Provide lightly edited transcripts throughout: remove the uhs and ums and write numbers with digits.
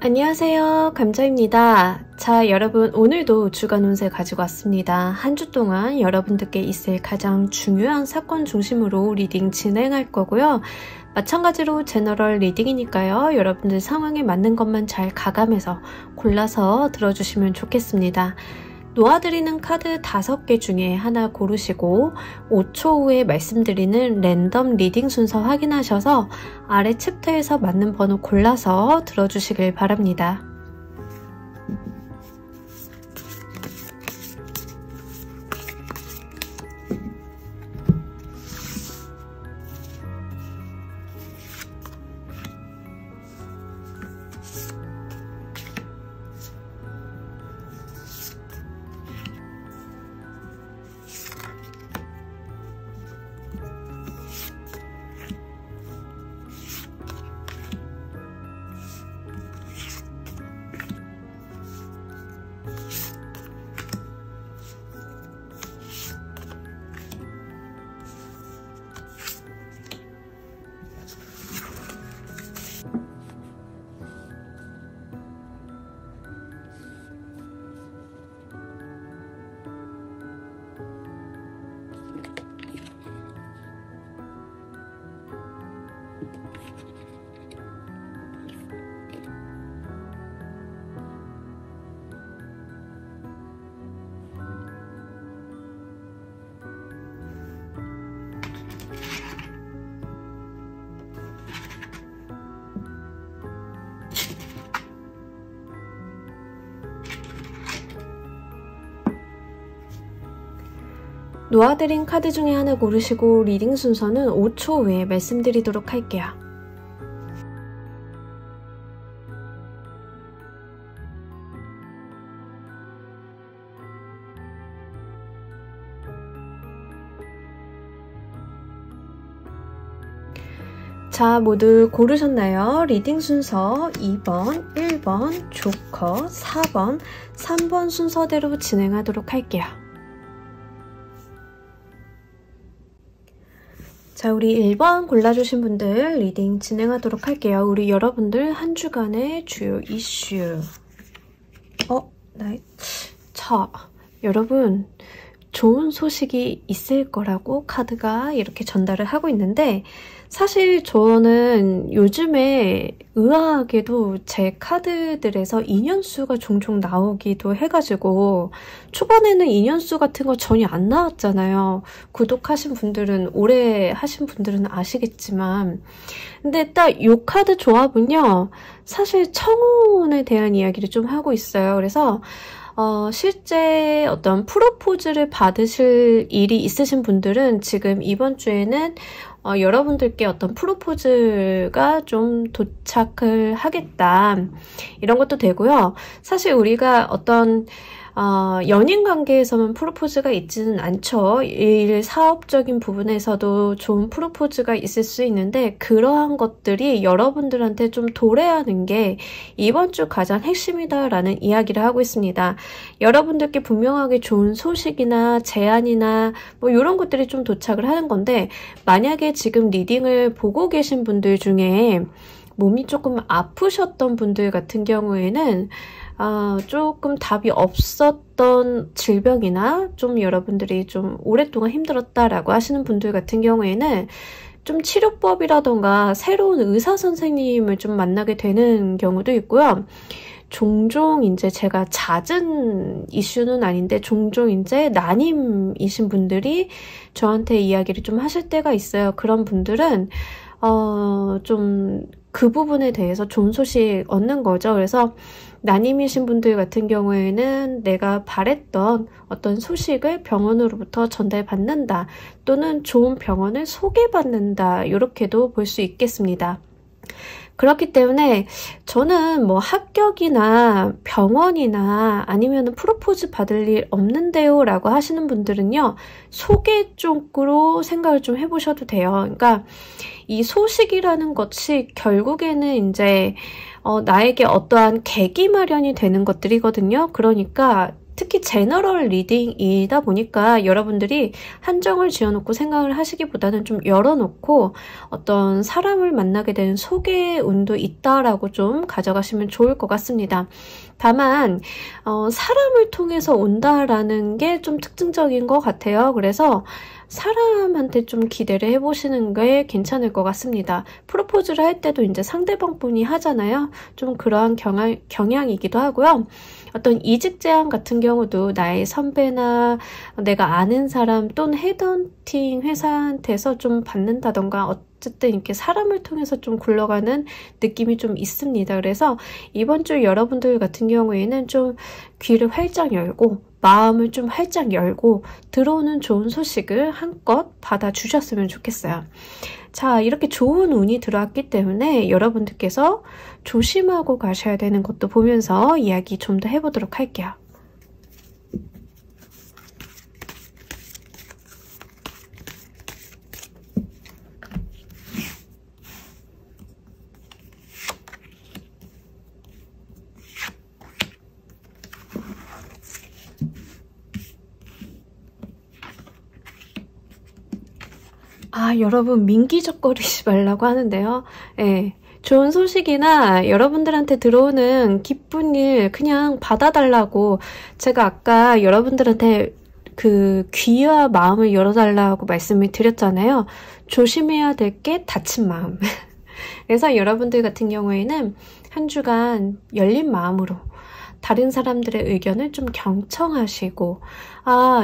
안녕하세요, 감자입니다. 자, 여러분, 오늘도 주간 운세 가지고 왔습니다. 한 주 동안 여러분들께 있을 가장 중요한 사건 중심으로 리딩 진행할 거고요. 마찬가지로 제너럴 리딩이니까요. 여러분들 상황에 맞는 것만 잘 가감해서 골라서 들어주시면 좋겠습니다. 놓아드리는 카드 5개 중에 하나 고르시고 5초 후에 말씀드리는 랜덤 리딩 순서 확인하셔서 아래 챕터에서 맞는 번호 골라서 들어주시길 바랍니다. 놓아드린 카드 중에 하나 고르시고 리딩 순서는 5초 후에 말씀드리도록 할게요. 자, 모두 고르셨나요? 리딩 순서 2번, 1번, 조커, 4번, 3번 순서대로 진행하도록 할게요. 자, 우리 1번 골라주신 분들 리딩 진행하도록 할게요. 우리 여러분들 한 주간의 주요 이슈. 자, 여러분 좋은 소식이 있을 거라고 카드가 이렇게 전달을 하고 있는데, 사실 저는 요즘에 의아하게도 제 카드들에서 인연수가 종종 나오기도 해가지고, 초반에는 인연수 같은 거 전혀 안 나왔잖아요. 구독하신 분들은, 오래 하신 분들은 아시겠지만, 근데 딱 요 카드 조합은요, 사실 청혼에 대한 이야기를 좀 하고 있어요. 그래서 실제 어떤 프로포즈를 받으실 일이 있으신 분들은 지금 이번 주에는 여러분들께 어떤 프로포즈가 좀 도착을 하겠다, 이런 것도 되고요. 사실 우리가 어떤 연인 관계에서만 프로포즈가 있지는 않죠. 일, 사업적인 부분에서도 좋은 프로포즈가 있을 수 있는데, 그러한 것들이 여러분들한테 좀 도래하는 게 이번 주 가장 핵심이다라는 이야기를 하고 있습니다. 여러분들께 분명하게 좋은 소식이나 제안이나 뭐 이런 것들이 좀 도착을 하는 건데, 만약에 지금 리딩을 보고 계신 분들 중에 몸이 조금 아프셨던 분들 같은 경우에는 조금 답이 없었던 질병이나 좀 여러분들이 좀 오랫동안 힘들었다라고 하시는 분들 같은 경우에는 좀 치료법이라던가 새로운 의사 선생님을 좀 만나게 되는 경우도 있고요. 종종 이제 제가 잦은 이슈는 아닌데 종종 이제 난임이신 분들이 저한테 이야기를 좀 하실 때가 있어요. 그런 분들은 좀 그 부분에 대해서 좋은 소식 얻는 거죠. 그래서 난임이신 분들 같은 경우에는 내가 바랬던 어떤 소식을 병원으로부터 전달받는다, 또는 좋은 병원을 소개받는다, 이렇게도 볼 수 있겠습니다. 그렇기 때문에 저는 뭐 합격이나 병원이나 아니면 프로포즈 받을 일 없는데요 라고 하시는 분들은요, 소개 쪽으로 생각을 좀 해보셔도 돼요. 그러니까 이 소식이라는 것이 결국에는 이제 나에게 어떠한 계기 마련이 되는 것들이거든요. 그러니까 특히 제너럴 리딩이다 보니까 여러분들이 한정을 지어놓고 생각을 하시기보다는 좀 열어놓고 어떤 사람을 만나게 되는 소개 운도 있다라고 좀 가져가시면 좋을 것 같습니다. 다만 사람을 통해서 온다라는 게 좀 특징적인 것 같아요. 그래서 사람한테 좀 기대를 해보시는 게 괜찮을 것 같습니다. 프로포즈를 할 때도 이제 상대방 분이 하잖아요. 좀 그러한 경향이기도 하고요. 어떤 이직 제안 같은 경우도 나의 선배나 내가 아는 사람 또는 헤드헌팅 회사한테서 좀 받는다던가 어쨌든 이렇게 사람을 통해서 좀 굴러가는 느낌이 좀 있습니다. 그래서 이번 주 여러분들 같은 경우에는 좀 귀를 활짝 열고 마음을 좀 활짝 열고 들어오는 좋은 소식을 한껏 받아주셨으면 좋겠어요. 자, 이렇게 좋은 운이 들어왔기 때문에 여러분들께서 조심하고 가셔야 되는 것도 보면서 이야기 좀 더 해보도록 할게요. 여러분 민기적거리지 말라고 하는데요. 예, 좋은 소식이나 여러분들한테 들어오는 기쁜 일 그냥 받아달라고 제가 아까 여러분들한테 그 귀와 마음을 열어달라고 말씀을 드렸잖아요. 조심해야 될 게 닫힌 마음. 그래서 여러분들 같은 경우에는 한 주간 열린 마음으로 다른 사람들의 의견을 좀 경청하시고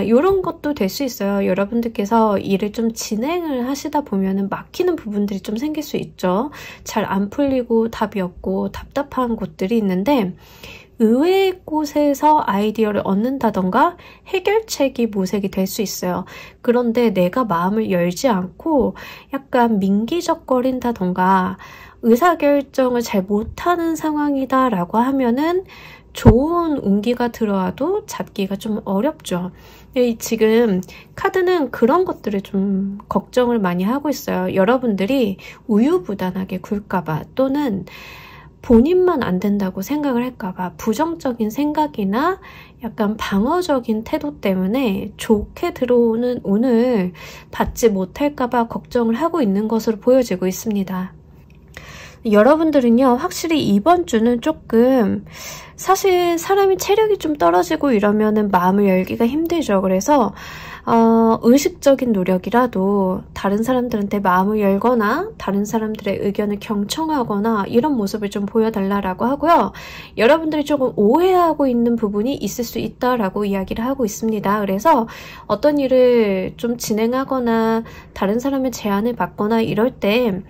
이런 것도 될 수 있어요. 여러분들께서 일을 좀 진행을 하시다 보면은 막히는 부분들이 좀 생길 수 있죠. 잘 안 풀리고 답이 없고 답답한 곳들이 있는데 의외의 곳에서 아이디어를 얻는다던가 해결책이 모색이 될 수 있어요. 그런데 내가 마음을 열지 않고 약간 민기적거린다던가 의사결정을 잘 못하는 상황이다라고 하면은 좋은 운기가 들어와도 잡기가 좀 어렵죠. 지금 카드는 그런 것들을 좀 걱정을 많이 하고 있어요. 여러분들이 우유부단하게 굴까봐 또는 본인만 안 된다고 생각을 할까봐 부정적인 생각이나 약간 방어적인 태도 때문에 좋게 들어오는 운을 받지 못할까봐 걱정을 하고 있는 것으로 보여지고 있습니다. 여러분들은요, 확실히 이번 주는 조금 사실 사람이 체력이 좀 떨어지고 이러면은 마음을 열기가 힘들죠. 그래서 의식적인 노력이라도 다른 사람들한테 마음을 열거나 다른 사람들의 의견을 경청하거나 이런 모습을 좀 보여달라고 하고요. 여러분들이 조금 오해하고 있는 부분이 있을 수 있다라고 이야기를 하고 있습니다. 그래서 어떤 일을 좀 진행하거나 다른 사람의 제안을 받거나 이럴 때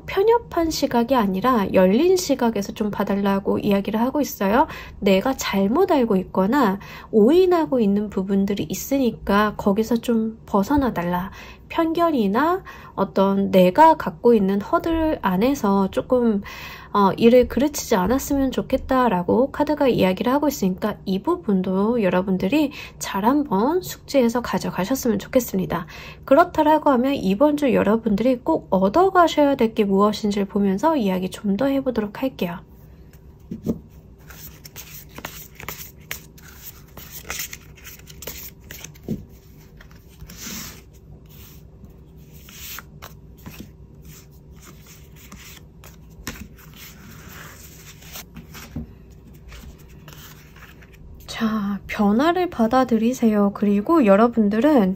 편협한 시각이 아니라 열린 시각에서 좀 봐달라고 이야기를 하고 있어요. 내가 잘못 알고 있거나 오인하고 있는 부분들이 있으니까 거기서 좀 벗어나 달라. 편견이나 어떤 내가 갖고 있는 허들 안에서 조금 일을 그르치지 않았으면 좋겠다라고 카드가 이야기를 하고 있으니까 이 부분도 여러분들이 잘 한번 숙지해서 가져가셨으면 좋겠습니다. 그렇다라고 하면 이번 주 여러분들이 꼭 얻어가셔야 될 게 무엇인지를 보면서 이야기 좀 더 해보도록 할게요. 자, 변화를 받아들이세요. 그리고 여러분들은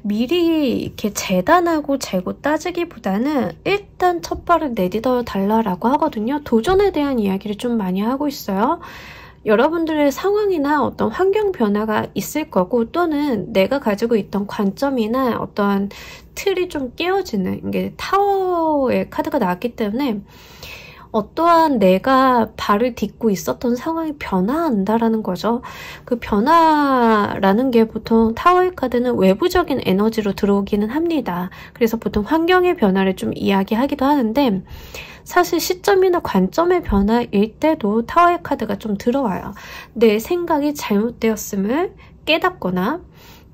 미리 이렇게 재단하고 재고 따지기보다는 일단 첫 발을 내딛어 달라고 하거든요. 도전에 대한 이야기를 좀 많이 하고 있어요. 여러분들의 상황이나 어떤 환경 변화가 있을 거고 또는 내가 가지고 있던 관점이나 어떤 틀이 좀 깨어지는 게 타워의 카드가 나왔기 때문에 어떠한 내가 발을 딛고 있었던 상황이 변화한다라는 거죠. 그 변화라는 게 보통 타워의 카드는 외부적인 에너지로 들어오기는 합니다. 그래서 보통 환경의 변화를 좀 이야기하기도 하는데 사실 시점이나 관점의 변화일 때도 타워의 카드가 좀 들어와요. 내 생각이 잘못되었음을 깨닫거나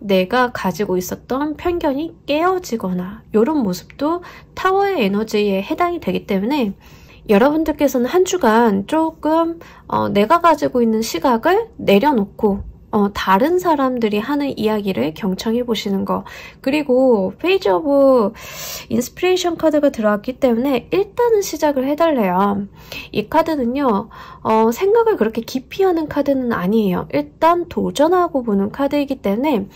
내가 가지고 있었던 편견이 깨어지거나 이런 모습도 타워의 에너지에 해당이 되기 때문에 여러분들께서는 한 주간 조금 내가 가지고 있는 시각을 내려놓고 다른 사람들이 하는 이야기를 경청해 보시는 거. 그리고 페이지 오브 인스피레이션 카드가 들어왔기 때문에 일단은 시작을 해달래요. 이 카드는요, 생각을 그렇게 깊이 하는 카드는 아니에요. 일단 도전하고 보는 카드이기 때문에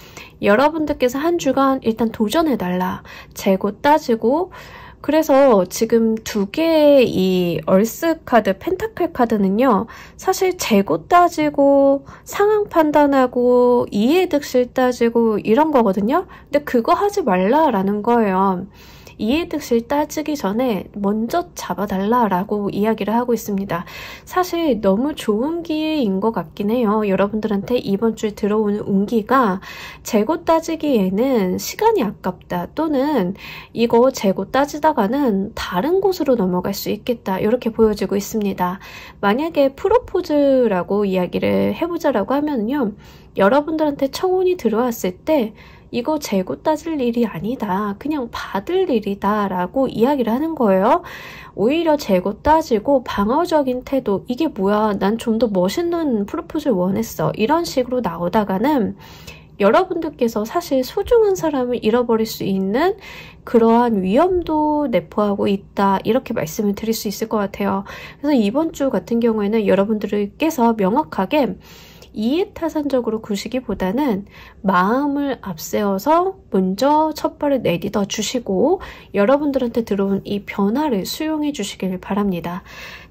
여러분들께서 한 주간 일단 도전해달라. 재고 따지고, 그래서 지금 두 개의 이 얼스 카드, 펜타클 카드는요, 사실 재고 따지고, 상황 판단하고, 이해득실 따지고, 이런 거거든요. 근데 그거 하지 말라라는 거예요. 이해득실 따지기 전에 먼저 잡아달라라고 이야기를 하고 있습니다. 사실 너무 좋은 기회인 것 같긴 해요. 여러분들한테 이번 주에 들어오는 운기가 재고 따지기에는 시간이 아깝다, 또는 이거 재고 따지다가는 다른 곳으로 넘어갈 수 있겠다, 이렇게 보여지고 있습니다. 만약에 프로포즈라고 이야기를 해보자라고 하면요, 여러분들한테 청혼이 들어왔을 때 이거 재고 따질 일이 아니다, 그냥 받을 일이다 라고 이야기를 하는 거예요. 오히려 재고 따지고 방어적인 태도, 이게 뭐야, 난 좀 더 멋있는 프로포즈를 원했어, 이런 식으로 나오다가는 여러분들께서 사실 소중한 사람을 잃어버릴 수 있는 그러한 위험도 내포하고 있다, 이렇게 말씀을 드릴 수 있을 것 같아요. 그래서 이번 주 같은 경우에는 여러분들께서 명확하게 이해타산적으로 구시기보다는 마음을 앞세워서 먼저 첫 발을 내딛어 주시고 여러분들한테 들어온 이 변화를 수용해 주시길 바랍니다.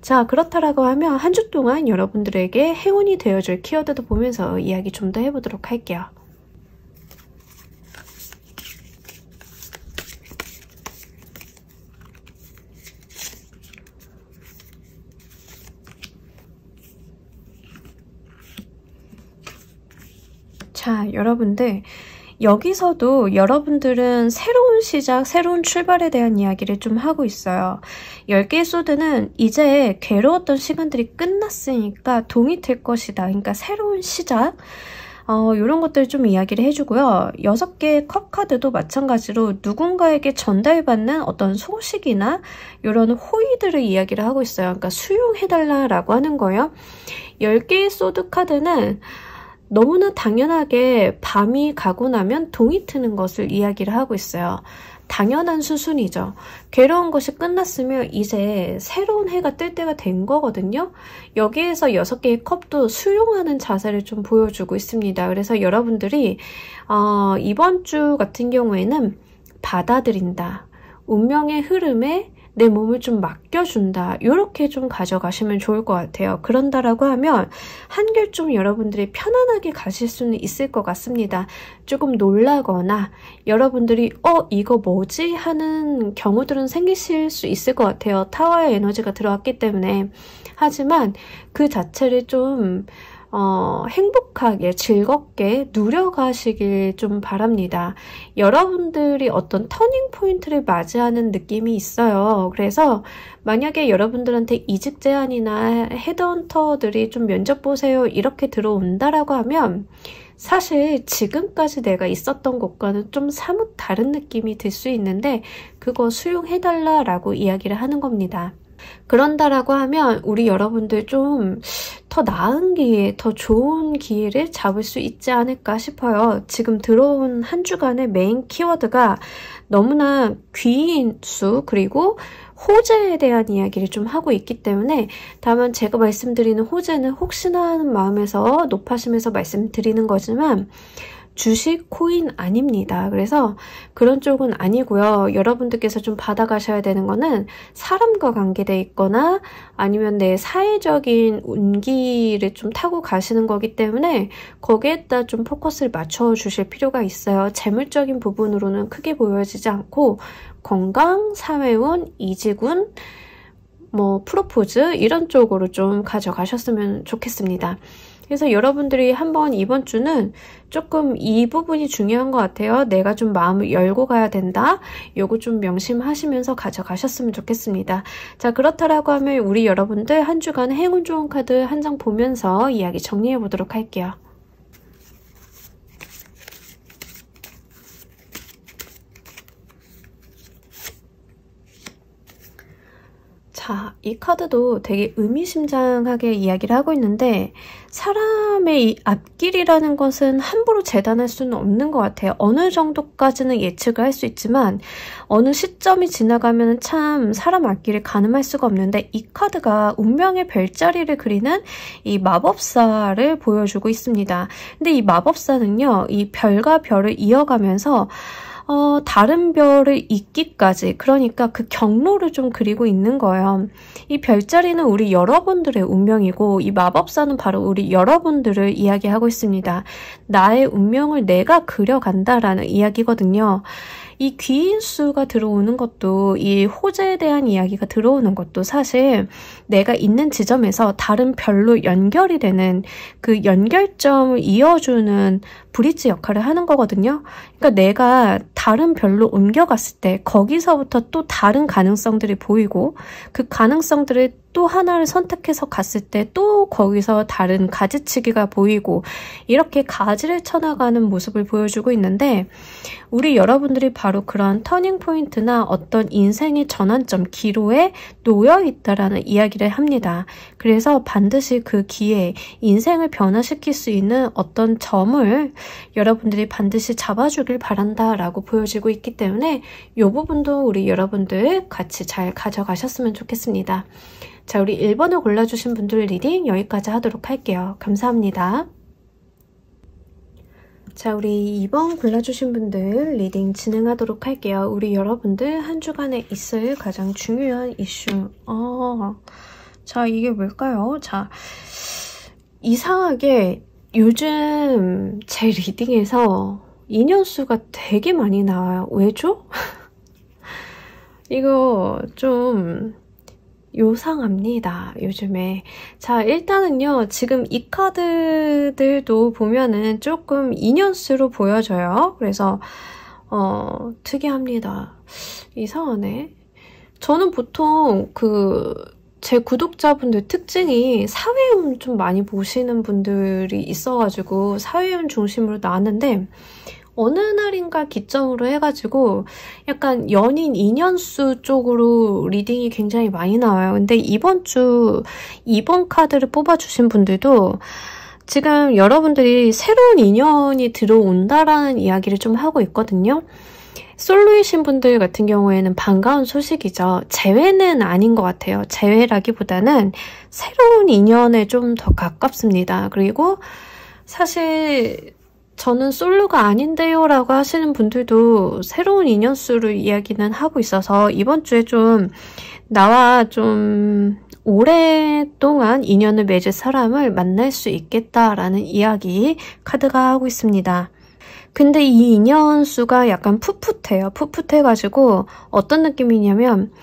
자, 그렇다라고 하면 한 주 동안 여러분들에게 행운이 되어줄 키워드도 보면서 이야기 좀 더 해보도록 할게요. 자, 여러분들, 여기서도 여러분들은 새로운 시작, 새로운 출발에 대한 이야기를 좀 하고 있어요. 10개의 소드는 이제 괴로웠던 시간들이 끝났으니까 동이 될 것이다. 그러니까 새로운 시작, 이런 것들 좀 이야기를 해주고요. 6개의 컵 카드도 마찬가지로 누군가에게 전달받는 어떤 소식이나 이런 호의들을 이야기를 하고 있어요. 그러니까 수용해달라라고 하는 거예요. 10개의 소드 카드는 너무나 당연하게 밤이 가고 나면 동이 트는 것을 이야기를 하고 있어요. 당연한 수순이죠. 괴로운 것이 끝났으면 이제 새로운 해가 뜰 때가 된 거거든요. 여기에서 6개의 컵도 수용하는 자세를 좀 보여주고 있습니다. 그래서 여러분들이 이번 주 같은 경우에는 받아들인다, 운명의 흐름에 내 몸을 좀 맡겨준다, 이렇게 좀 가져가시면 좋을 것 같아요. 그런다라고 하면 한결 좀 여러분들이 편안하게 가실 수는 있을 것 같습니다. 조금 놀라거나 여러분들이 이거 뭐지? 하는 경우들은 생기실 수 있을 것 같아요. 타워의 에너지가 들어왔기 때문에. 하지만 그 자체를 좀 행복하게 즐겁게 누려가시길 좀 바랍니다. 여러분들이 어떤 터닝 포인트를 맞이하는 느낌이 있어요. 그래서 만약에 여러분들한테 이직 제안이나 헤드헌터들이 좀 면접 보세요, 이렇게 들어온다라고 하면 사실 지금까지 내가 있었던 곳과는 좀 사뭇 다른 느낌이 들 수 있는데 그거 수용해달라라고 이야기를 하는 겁니다. 그런다라고 하면 우리 여러분들 좀 더 나은 기회, 더 좋은 기회를 잡을 수 있지 않을까 싶어요. 지금 들어온 한 주간의 메인 키워드가 너무나 귀인수, 그리고 호재에 대한 이야기를 좀 하고 있기 때문에, 다만 제가 말씀드리는 호재는 혹시나 하는 마음에서 높아심에서 말씀드리는 거지만 주식, 코인 아닙니다. 그래서 그런 쪽은 아니고요. 여러분들께서 좀 받아가셔야 되는 거는 사람과 관계돼 있거나 아니면 내 사회적인 운기를 좀 타고 가시는 거기 때문에 거기에다 좀 포커스를 맞춰 주실 필요가 있어요. 재물적인 부분으로는 크게 보여지지 않고 건강, 사회운, 이직운, 프로포즈 이런 쪽으로 좀 가져가셨으면 좋겠습니다. 그래서 여러분들이 한번 이번 주는 조금 이 부분이 중요한 것 같아요. 내가 좀 마음을 열고 가야 된다. 요거 좀 명심하시면서 가져가셨으면 좋겠습니다. 자, 그렇다라고 하면 우리 여러분들 한 주간 행운 좋은 카드 한 장 보면서 이야기 정리해 보도록 할게요. 자, 이 카드도 되게 의미심장하게 이야기를 하고 있는데 사람의 이 앞길이라는 것은 함부로 재단할 수는 없는 것 같아요. 어느 정도까지는 예측을 할 수 있지만 어느 시점이 지나가면 참 사람 앞길을 가늠할 수가 없는데 이 카드가 운명의 별자리를 그리는 이 마법사를 보여주고 있습니다. 근데 이 마법사는요, 이 별과 별을 이어가면서 다른 별을 잇기까지, 그러니까 그 경로를 좀 그리고 있는 거예요. 이 별자리는 우리 여러분들의 운명이고 이 마법사는 바로 우리 여러분들을 이야기하고 있습니다. 나의 운명을 내가 그려간다라는 이야기거든요. 이 귀인수가 들어오는 것도, 이 호재에 대한 이야기가 들어오는 것도 사실 내가 있는 지점에서 다른 별로 연결이 되는 그 연결점을 이어주는 브릿지 역할을 하는 거거든요. 그러니까 내가 다른 별로 옮겨갔을 때 거기서부터 또 다른 가능성들이 보이고 그 가능성들을 또 하나를 선택해서 갔을 때 또 거기서 다른 가지치기가 보이고 이렇게 가지를 쳐나가는 모습을 보여주고 있는데 우리 여러분들이 바로 그런 터닝 포인트나 어떤 인생의 전환점, 기로에 놓여 있다라는 이야기를 합니다. 그래서 반드시 그 기회, 인생을 변화시킬 수 있는 어떤 점을 여러분들이 반드시 잡아주길 바란다라고 보여지고 있기 때문에 이 부분도 우리 여러분들 같이 잘 가져가셨으면 좋겠습니다. 자, 우리 1번을 골라주신 분들 리딩 여기까지 하도록 할게요. 감사합니다. 자, 우리 2번 골라주신 분들 리딩 진행하도록 할게요. 우리 여러분들 한 주간에 있을 가장 중요한 이슈. 자, 이게 뭘까요? 자, 이상하게 요즘 제 리딩에서 인연수가 되게 많이 나와요. 왜죠? 이거 좀 요상합니다, 요즘에. 자, 일단은요, 지금 이 카드들도 보면은 조금 인연수로 보여져요. 그래서, 특이합니다. 이상하네. 저는 보통 제 구독자분들 특징이 사회운 좀 많이 보시는 분들이 있어가지고 사회운 중심으로 나왔는데, 어느 날인가 기점으로 해가지고 약간 연인 인연수 쪽으로 리딩이 굉장히 많이 나와요. 근데 이번 주 2번 카드를 뽑아주신 분들도 지금 여러분들이 새로운 인연이 들어온다라는 이야기를 좀 하고 있거든요. 솔로이신 분들 같은 경우에는 반가운 소식이죠. 재회는 아닌 것 같아요. 재회라기보다는 새로운 인연에 좀 더 가깝습니다. 그리고 사실 저는 솔로가 아닌데요 라고 하시는 분들도 새로운 인연수를 이야기는 하고 있어서 이번 주에 좀 나와 좀 오랫동안 인연을 맺을 사람을 만날 수 있겠다라는 이야기 카드가 하고 있습니다. 근데 이 인연수가 약간 풋풋해요. 풋풋해가지고 어떤 느낌이냐면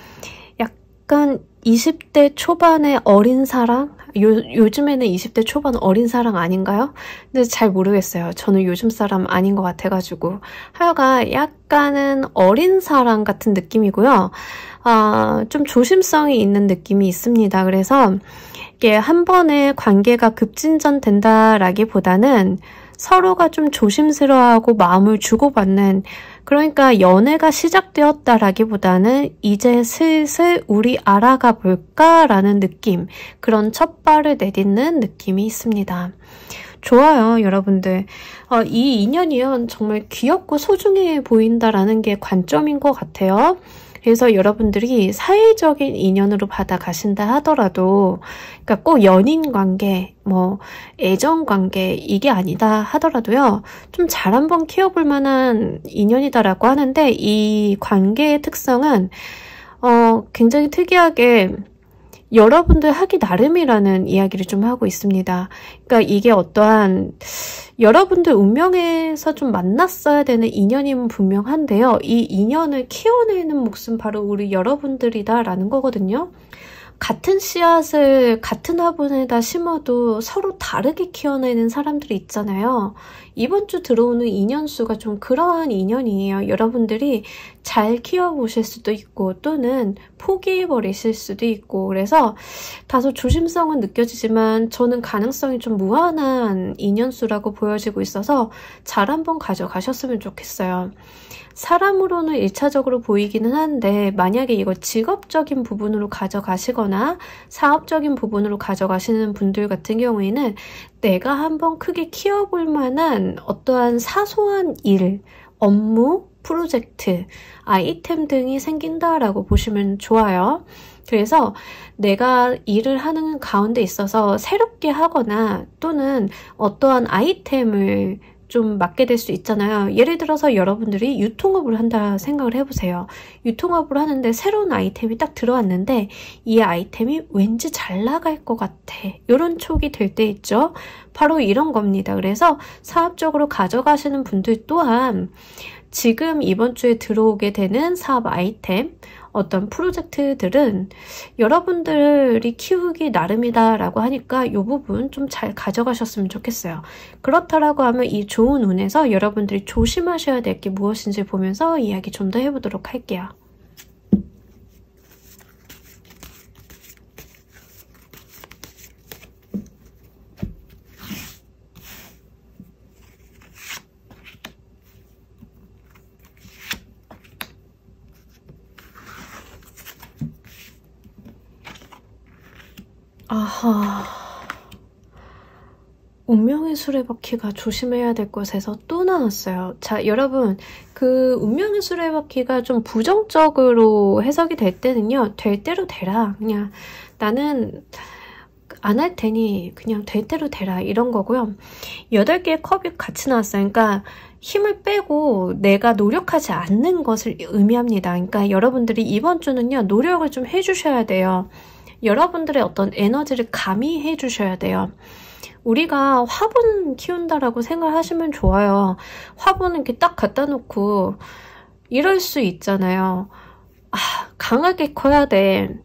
약간 20대 초반의 어린 사랑? 요즘에는 20대 초반 어린 사랑 아닌가요? 근데 잘 모르겠어요. 저는 요즘 사람 아닌 것 같아가지고. 하여간 약간은 어린 사랑 같은 느낌이고요. 좀 조심성이 있는 느낌이 있습니다. 그래서 이게 한 번에 관계가 급진전된다라기보다는 서로가 좀 조심스러워하고 마음을 주고받는, 그러니까 연애가 시작되었다라기보다는 이제 슬슬 우리 알아가 볼까라는 느낌, 그런 첫 발을 내딛는 느낌이 있습니다. 좋아요, 여러분들. 이 인연이요, 정말 귀엽고 소중해 보인다라는 게 관점인 것 같아요. 그래서 여러분들이 사회적인 인연으로 받아가신다 하더라도, 그러니까 꼭 연인 관계, 애정 관계 이게 아니다 하더라도요, 좀 잘 한번 키워볼 만한 인연이다라고 하는데, 이 관계의 특성은 굉장히 특이하게 여러분들 하기 나름이라는 이야기를 좀 하고 있습니다. 그러니까 이게 어떠한 여러분들 운명에서 좀 만났어야 되는 인연임은 분명한데요. 이 인연을 키워내는 몫은 바로 우리 여러분들이다라는 거거든요. 같은 씨앗을 같은 화분에다 심어도 서로 다르게 키워내는 사람들이 있잖아요. 이번 주 들어오는 인연수가 좀 그러한 인연이에요. 여러분들이 잘 키워보실 수도 있고 또는 포기해버리실 수도 있고, 그래서 다소 조심성은 느껴지지만 저는 가능성이 좀 무한한 인연수라고 보여지고 있어서 잘 한번 가져가셨으면 좋겠어요. 사람으로는 1차적으로 보이기는 한데 만약에 이걸 직업적인 부분으로 가져가시거나 사업적인 부분으로 가져가시는 분들 같은 경우에는 내가 한번 크게 키워볼 만한 어떠한 사소한 일, 업무, 프로젝트, 아이템 등이 생긴다라고 보시면 좋아요. 그래서 내가 일을 하는 가운데 있어서 새롭게 하거나 또는 어떠한 아이템을 좀 맡게 될 수 있잖아요. 예를 들어서 여러분들이 유통업을 한다 생각을 해보세요. 유통업을 하는데 새로운 아이템이 딱 들어왔는데 이 아이템이 왠지 잘 나갈 것 같아. 이런 촉이 될 때 있죠. 바로 이런 겁니다. 그래서 사업적으로 가져가시는 분들 또한 지금 이번 주에 들어오게 되는 사업 아이템, 어떤 프로젝트들은 여러분들이 키우기 나름이다 라고 하니까 이 부분 좀 잘 가져가셨으면 좋겠어요. 그렇다라고 하면 이 좋은 운에서 여러분들이 조심하셔야 될 게 무엇인지 보면서 이야기 좀 더 해보도록 할게요. 아하, 운명의 수레바퀴가 조심해야 될 것에서 또 나왔어요. 자, 여러분, 그 운명의 수레바퀴가 좀 부정적으로 해석이 될 때는요, 될 대로 되라. 그냥 나는 안 할 테니 그냥 될 대로 되라. 이런 거고요. 8개의 컵이 같이 나왔어요. 그러니까 힘을 빼고 내가 노력하지 않는 것을 의미합니다. 그러니까 여러분들이 이번 주는요, 노력을 좀 해주셔야 돼요. 여러분들의 어떤 에너지를 가미해 주셔야 돼요. 우리가 화분 키운다라고 생각하시면 좋아요. 화분은 이렇게 딱 갖다 놓고 이럴 수 있잖아요. 아, 강하게 커야 돼.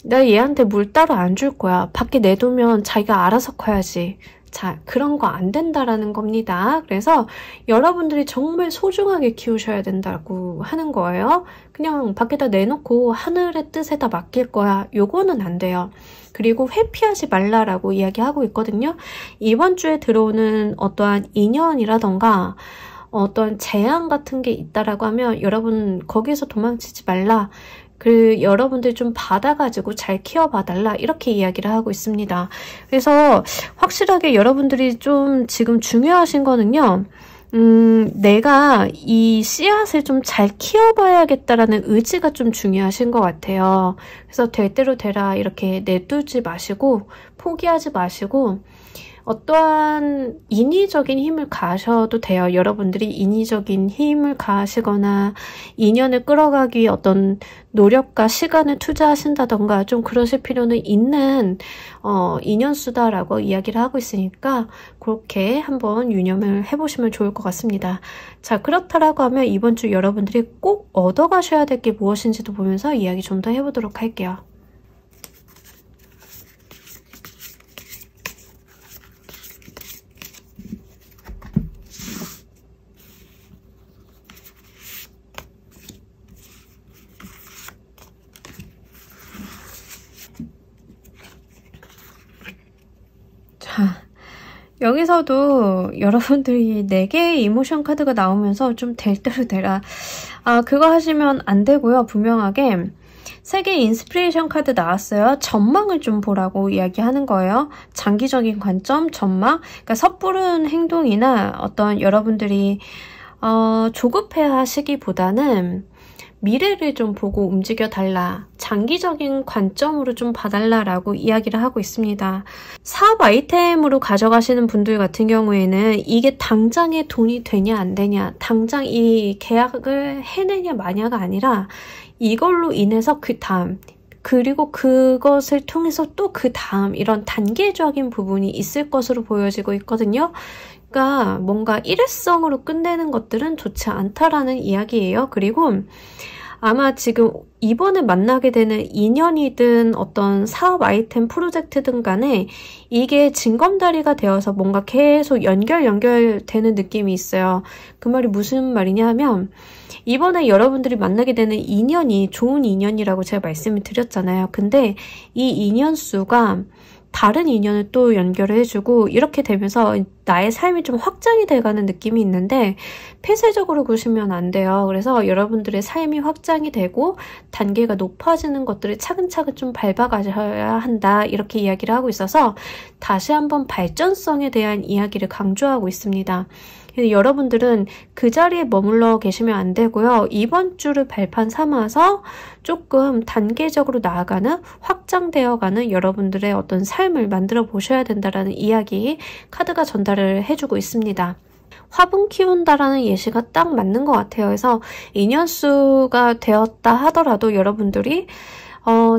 나 얘한테 물 따로 안 줄 거야. 밖에 내두면 자기가 알아서 커야지. 자, 그런 거 안 된다라는 겁니다. 그래서 여러분들이 정말 소중하게 키우셔야 된다고 하는 거예요. 그냥 밖에다 내놓고 하늘의 뜻에다 맡길 거야. 요거는 안 돼요. 그리고 회피하지 말라라고 이야기하고 있거든요. 이번 주에 들어오는 어떠한 인연이라던가 어떤 재앙 같은 게 있다라고 하면 여러분 거기에서 도망치지 말라. 그 여러분들 좀 받아가지고 잘 키워봐달라 이렇게 이야기를 하고 있습니다. 그래서 확실하게 여러분들이 좀 지금 중요하신 거는요. 내가 이 씨앗을 좀 잘 키워봐야겠다라는 의지가 좀 중요하신 것 같아요. 그래서 될 대로 되라 이렇게 내두지 마시고 포기하지 마시고 어떠한 인위적인 힘을 가하셔도 돼요. 여러분들이 인위적인 힘을 가하시거나 인연을 끌어가기 위해 어떤 노력과 시간을 투자하신다던가 좀 그러실 필요는 있는 인연수다라고 이야기를 하고 있으니까 그렇게 한번 유념을 해보시면 좋을 것 같습니다. 자, 그렇다라고 하면 이번 주 여러분들이 꼭 얻어가셔야 될 게 무엇인지도 보면서 이야기 좀 더 해보도록 할게요. 자, 여기서도 여러분들이 4개의 이모션 카드가 나오면서 좀 될 대로 되라. 아, 그거 하시면 안 되고요. 분명하게 3개의 인스피레이션 카드 나왔어요. 전망을 좀 보라고 이야기하는 거예요. 장기적인 관점, 전망. 그러니까 섣부른 행동이나 어떤 여러분들이 조급해 하시기보다는 미래를 좀 보고 움직여 달라. 장기적인 관점으로 좀 봐달라라고 이야기를 하고 있습니다. 사업 아이템으로 가져가시는 분들 같은 경우에는 이게 당장에 돈이 되냐 안 되냐, 당장 이 계약을 해내냐 마냐가 아니라 이걸로 인해서 그 다음, 그리고 그것을 통해서 또 그 다음 이런 단계적인 부분이 있을 것으로 보여지고 있거든요. 그러니까 뭔가 일회성으로 끝내는 것들은 좋지 않다라는 이야기예요. 그리고 아마 지금 이번에 만나게 되는 인연이든 어떤 사업 아이템 프로젝트든 간에 이게 징검다리가 되어서 뭔가 계속 연결되는 느낌이 있어요. 그 말이 무슨 말이냐 하면 이번에 여러분들이 만나게 되는 인연이 좋은 인연이라고 제가 말씀을 드렸잖아요. 근데 이 인연 수가 다른 인연을 또 연결을 해주고 이렇게 되면서 나의 삶이 좀 확장이 돼가는 느낌이 있는데 폐쇄적으로 보시면 안 돼요. 그래서 여러분들의 삶이 확장이 되고 단계가 높아지는 것들을 차근차근 좀 밟아가셔야 한다. 이렇게 이야기를 하고 있어서 다시 한번 발전성에 대한 이야기를 강조하고 있습니다. 여러분들은 그 자리에 머물러 계시면 안 되고요. 이번 주를 발판 삼아서 조금 단계적으로 나아가는 확장되어가는 여러분들의 어떤 삶을 만들어 보셔야 된다라는 이야기 카드가 전달을 해주고 있습니다. 화분 키운다라는 예시가 딱 맞는 것 같아요. 그래서 인연수가 되었다 하더라도 여러분들이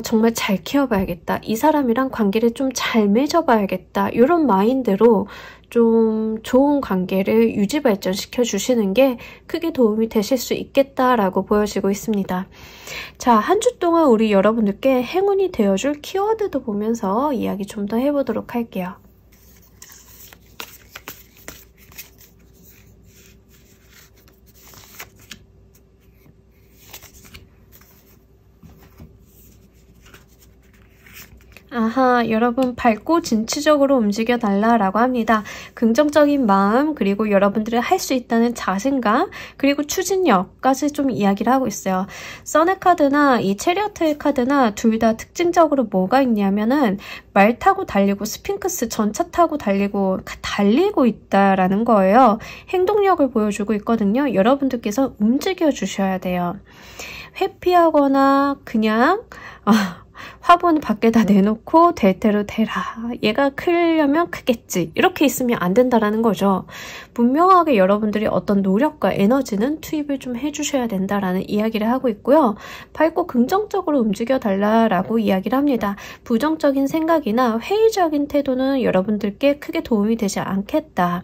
정말 잘 키워봐야겠다. 이 사람이랑 관계를 좀 잘 맺어봐야겠다. 이런 마인드로 좀 좋은 관계를 유지 발전시켜 주시는 게 크게 도움이 되실 수 있겠다라고 보여지고 있습니다. 자, 한 주 동안 우리 여러분들께 행운이 되어줄 키워드도 보면서 이야기 좀 더 해보도록 할게요. 아하, 여러분 밝고 진취적으로 움직여 달라라고 합니다. 긍정적인 마음, 그리고 여러분들이 할 수 있다는 자신감, 그리고 추진력까지 좀 이야기를 하고 있어요. 선의 카드나 이 체리어트의 카드나 둘 다 특징적으로 뭐가 있냐면은 말 타고 달리고 스핑크스 전차 타고 달리고 있다라는 거예요. 행동력을 보여주고 있거든요. 여러분들께서 움직여 주셔야 돼요. 회피하거나 그냥 화분 밖에다 내놓고 될 대로 되라. 얘가 크려면 크겠지. 이렇게 있으면 안 된다라는 거죠. 분명하게 여러분들이 어떤 노력과 에너지는 투입을 좀 해주셔야 된다라는 이야기를 하고 있고요. 밝고 긍정적으로 움직여 달라라고 이야기를 합니다. 부정적인 생각이나 회의적인 태도는 여러분들께 크게 도움이 되지 않겠다.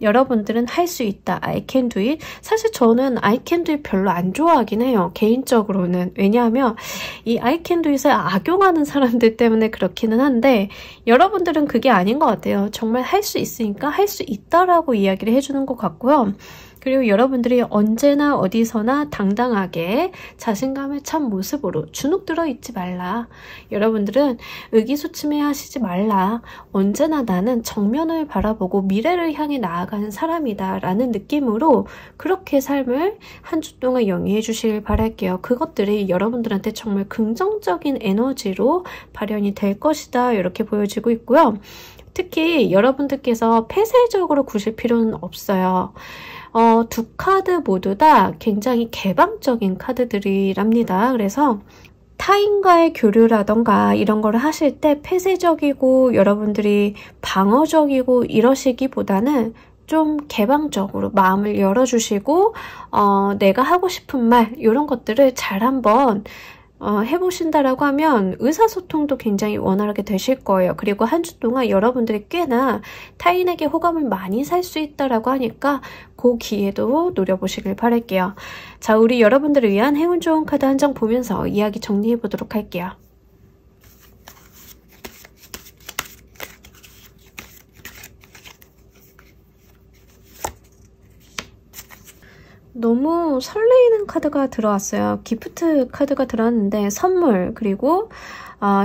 여러분들은 할 수 있다. I can do it. 사실 저는 I can do it 별로 안 좋아하긴 해요. 개인적으로는. 왜냐하면 이 I can do it을 악용하는 사람들 때문에 그렇기는 한데 여러분들은 그게 아닌 것 같아요. 정말 할 수 있으니까 할 수 있다라고 이야기를 해주는 것 같고요. 그리고 여러분들이 언제나 어디서나 당당하게 자신감을 찬 모습으로 주눅 들어 있지 말라. 여러분들은 의기소침해 하시지 말라. 언제나 나는 정면을 바라보고 미래를 향해 나아가는 사람이다 라는 느낌으로 그렇게 삶을 한 주 동안 영위해 주시길 바랄게요. 그것들이 여러분들한테 정말 긍정적인 에너지로 발현이 될 것이다 이렇게 보여지고 있고요. 특히 여러분들께서 폐쇄적으로 구실 필요는 없어요. 두 카드 모두 다 굉장히 개방적인 카드들이랍니다. 그래서 타인과의 교류라던가 이런 거를 하실 때 폐쇄적이고 여러분들이 방어적이고 이러시기보다는 좀 개방적으로 마음을 열어주시고 내가 하고 싶은 말 이런 것들을 잘 한번 해보신다라고 하면 의사소통도 굉장히 원활하게 되실 거예요. 그리고 한 주 동안 여러분들이 꽤나 타인에게 호감을 많이 살 수 있다라고 하니까 그 기회도 노려보시길 바랄게요. 자, 우리 여러분들을 위한 행운 좋은 카드 한 장 보면서 이야기 정리해 보도록 할게요. 너무 설레이는 카드가 들어왔어요. 기프트 카드가 들어왔는데 선물 그리고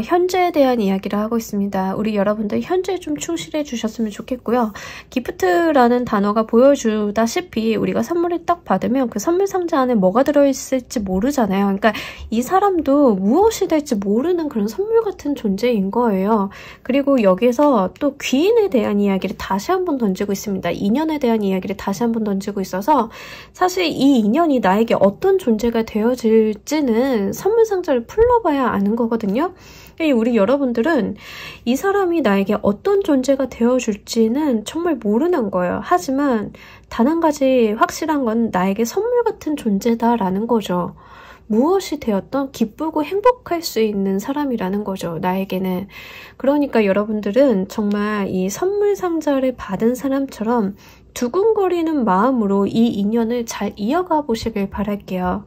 현재에 대한 이야기를 하고 있습니다. 우리 여러분들 현재에 좀 충실해 주셨으면 좋겠고요. 기프트라는 단어가 보여주다시피 우리가 선물을 딱 받으면 그 선물 상자 안에 뭐가 들어있을지 모르잖아요. 그러니까 이 사람도 무엇이 될지 모르는 그런 선물 같은 존재인 거예요. 그리고 여기서 또 귀인에 대한 이야기를 다시 한번 던지고 있습니다. 인연에 대한 이야기를 다시 한번 던지고 있어서 사실 이 인연이 나에게 어떤 존재가 되어질지는 선물 상자를 풀러봐야 아는 거거든요. 우리 여러분들은 이 사람이 나에게 어떤 존재가 되어줄지는 정말 모르는 거예요. 하지만 단 한 가지 확실한 건 나에게 선물 같은 존재다라는 거죠. 무엇이 되었던 기쁘고 행복할 수 있는 사람이라는 거죠. 나에게는. 그러니까 여러분들은 정말 이 선물 상자를 받은 사람처럼 두근거리는 마음으로 이 인연을 잘 이어가 보시길 바랄게요.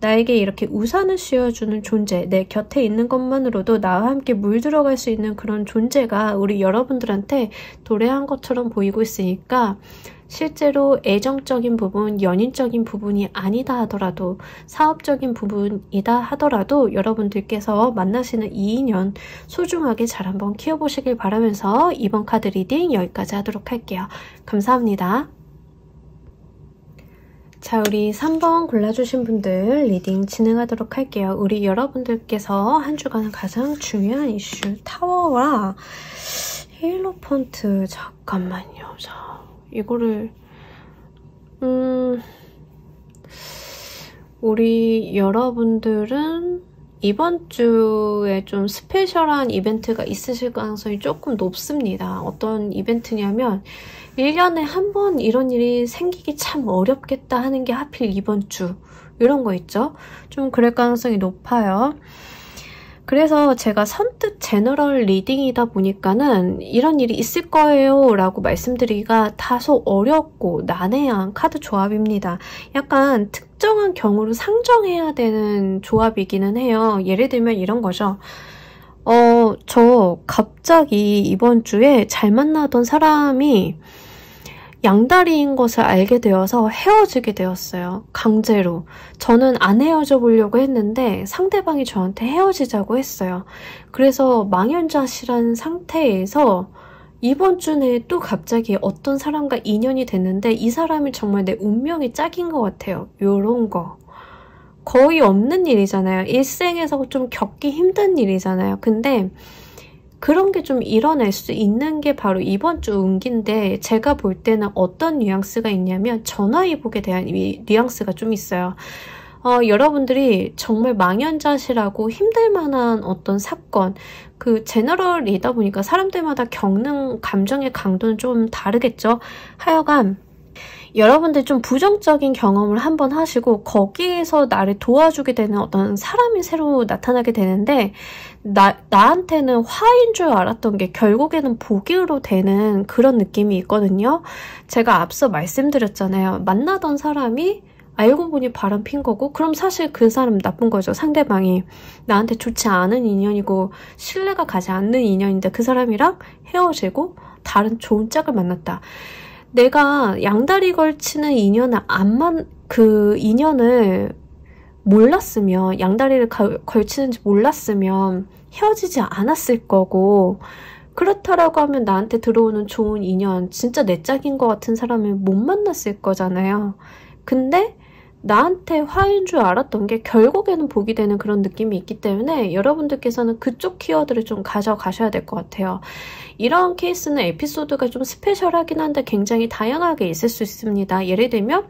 나에게 이렇게 우산을 씌워주는 존재, 내 곁에 있는 것만으로도 나와 함께 물들어갈 수 있는 그런 존재가 우리 여러분들한테 도래한 것처럼 보이고 있으니까 실제로 애정적인 부분, 연인적인 부분이 아니다 하더라도 사업적인 부분이다 하더라도 여러분들께서 만나시는 이 인연 소중하게 잘 한번 키워보시길 바라면서 이번 카드 리딩 여기까지 하도록 할게요. 감사합니다. 자, 우리 3번 골라주신 분들 리딩 진행하도록 할게요. 우리 여러분들께서 한 주간 가장 중요한 이슈 타워와 헤일로펀트. 잠깐만요. 자, 이거를 우리 여러분들은 이번 주에 좀 스페셜한 이벤트가 있으실 가능성이 조금 높습니다. 어떤 이벤트냐면 1년에 한 번 이런 일이 생기기 참 어렵겠다 하는 게 하필 이번 주 이런 거 있죠? 좀 그럴 가능성이 높아요. 그래서 제가 선뜻 제너럴 리딩이다 보니까는 이런 일이 있을 거예요 라고 말씀드리기가 다소 어렵고 난해한 카드 조합입니다. 약간 특정한 경우로 상정해야 되는 조합이기는 해요. 예를 들면 이런 거죠. 저 갑자기 이번 주에 잘 만나던 사람이 양다리인 것을 알게 되어서 헤어지게 되었어요. 강제로. 저는 안 헤어져 보려고 했는데 상대방이 저한테 헤어지자고 했어요. 그래서 망연자실한 상태에서 이번 주 내에 또 갑자기 어떤 사람과 인연이 됐는데 이 사람이 정말 내 운명의 짝인 것 같아요. 요런 거. 거의 없는 일이잖아요. 일생에서 좀 겪기 힘든 일이잖아요. 근데 그런 게 좀 일어날 수 있는 게 바로 이번 주 운기인데 제가 볼 때는 어떤 뉘앙스가 있냐면 전화위복에 대한 뉘앙스가 좀 있어요. 여러분들이 정말 망연자실하고 힘들 만한 어떤 사건, 그 제너럴이다 보니까 사람들마다 겪는 감정의 강도는 좀 다르겠죠. 하여간 여러분들 좀 부정적인 경험을 한번 하시고 거기에서 나를 도와주게 되는 어떤 사람이 새로 나타나게 되는데 나한테는 화인 줄 알았던 게 결국에는 복으로 되는 그런 느낌이 있거든요. 제가 앞서 말씀드렸잖아요. 만나던 사람이 알고 보니 바람핀 거고 그럼 사실 그 사람 나쁜 거죠. 상대방이 나한테 좋지 않은 인연이고 신뢰가 가지 않는 인연인데 그 사람이랑 헤어지고 다른 좋은 짝을 만났다. 내가 양다리 걸치는 인연을 그 인연을 몰랐으면 양다리를 걸치는지 몰랐으면 헤어지지 않았을 거고 그렇다라고 하면 나한테 들어오는 좋은 인연 진짜 내 짝인 것 같은 사람을 못 만났을 거잖아요. 근데 나한테 화인 줄 알았던 게 결국에는 복이 되는 그런 느낌이 있기 때문에 여러분들께서는 그쪽 키워드를 좀 가져가셔야 될 것 같아요. 이런 케이스는 에피소드가 좀 스페셜하긴 한데 굉장히 다양하게 있을 수 있습니다. 예를 들면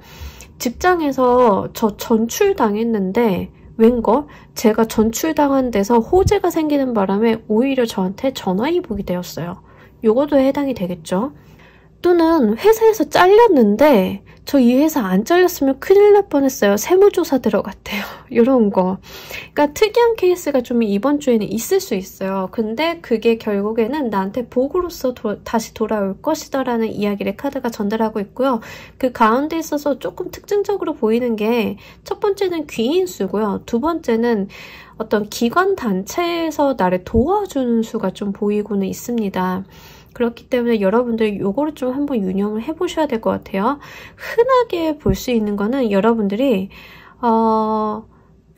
직장에서 저 전출당했는데 웬걸 제가 전출당한 데서 호재가 생기는 바람에 오히려 저한테 전화위복이 되었어요. 요것도 해당이 되겠죠. 또는 회사에서 잘렸는데 저 이 회사 안 잘렸으면 큰일 날 뻔했어요. 세무조사 들어갔대요. 이런 거. 그러니까 특이한 케이스가 좀 이번 주에는 있을 수 있어요. 근데 그게 결국에는 나한테 복으로서 다시 돌아올 것이다 라는 이야기를 카드가 전달하고 있고요. 그 가운데 있어서 조금 특징적으로 보이는 게 첫 번째는 귀인 수고요. 두 번째는 어떤 기관 단체에서 나를 도와주는 수가 좀 보이고는 있습니다. 그렇기 때문에 여러분들 요거를 좀 한번 유념을 해보셔야 될 것 같아요. 흔하게 볼 수 있는 거는 여러분들이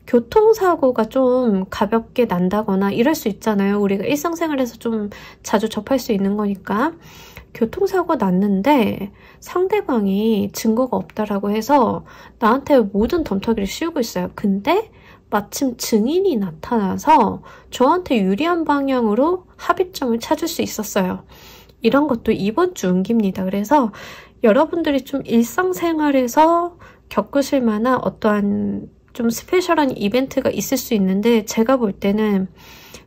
교통사고가 좀 가볍게 난다거나 이럴 수 있잖아요. 우리가 일상생활에서 좀 자주 접할 수 있는 거니까. 교통사고 났는데 상대방이 증거가 없다라고 해서 나한테 모든 덤터기를 씌우고 있어요. 근데 마침 증인이 나타나서 저한테 유리한 방향으로 합의점을 찾을 수 있었어요. 이런 것도 이번 주 운기입니다. 그래서 여러분들이 좀 일상생활에서 겪으실 만한 어떠한 좀 스페셜한 이벤트가 있을 수 있는데 제가 볼 때는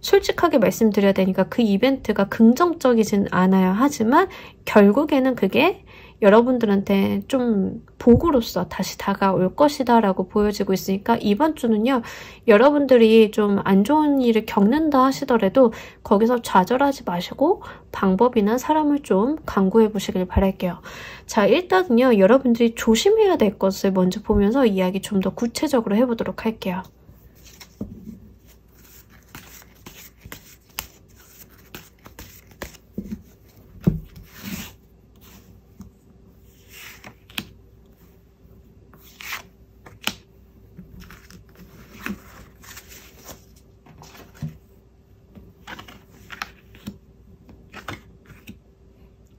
솔직하게 말씀드려야 되니까 그 이벤트가 긍정적이진 않아요. 하지만 결국에는 그게 여러분들한테 좀 복으로서 다시 다가올 것이다 라고 보여지고 있으니까 이번 주는요. 여러분들이 좀 안 좋은 일을 겪는다 하시더라도 거기서 좌절하지 마시고 방법이나 사람을 좀 강구해 보시길 바랄게요. 자, 일단은요. 여러분들이 조심해야 될 것을 먼저 보면서 이야기 좀 더 구체적으로 해보도록 할게요.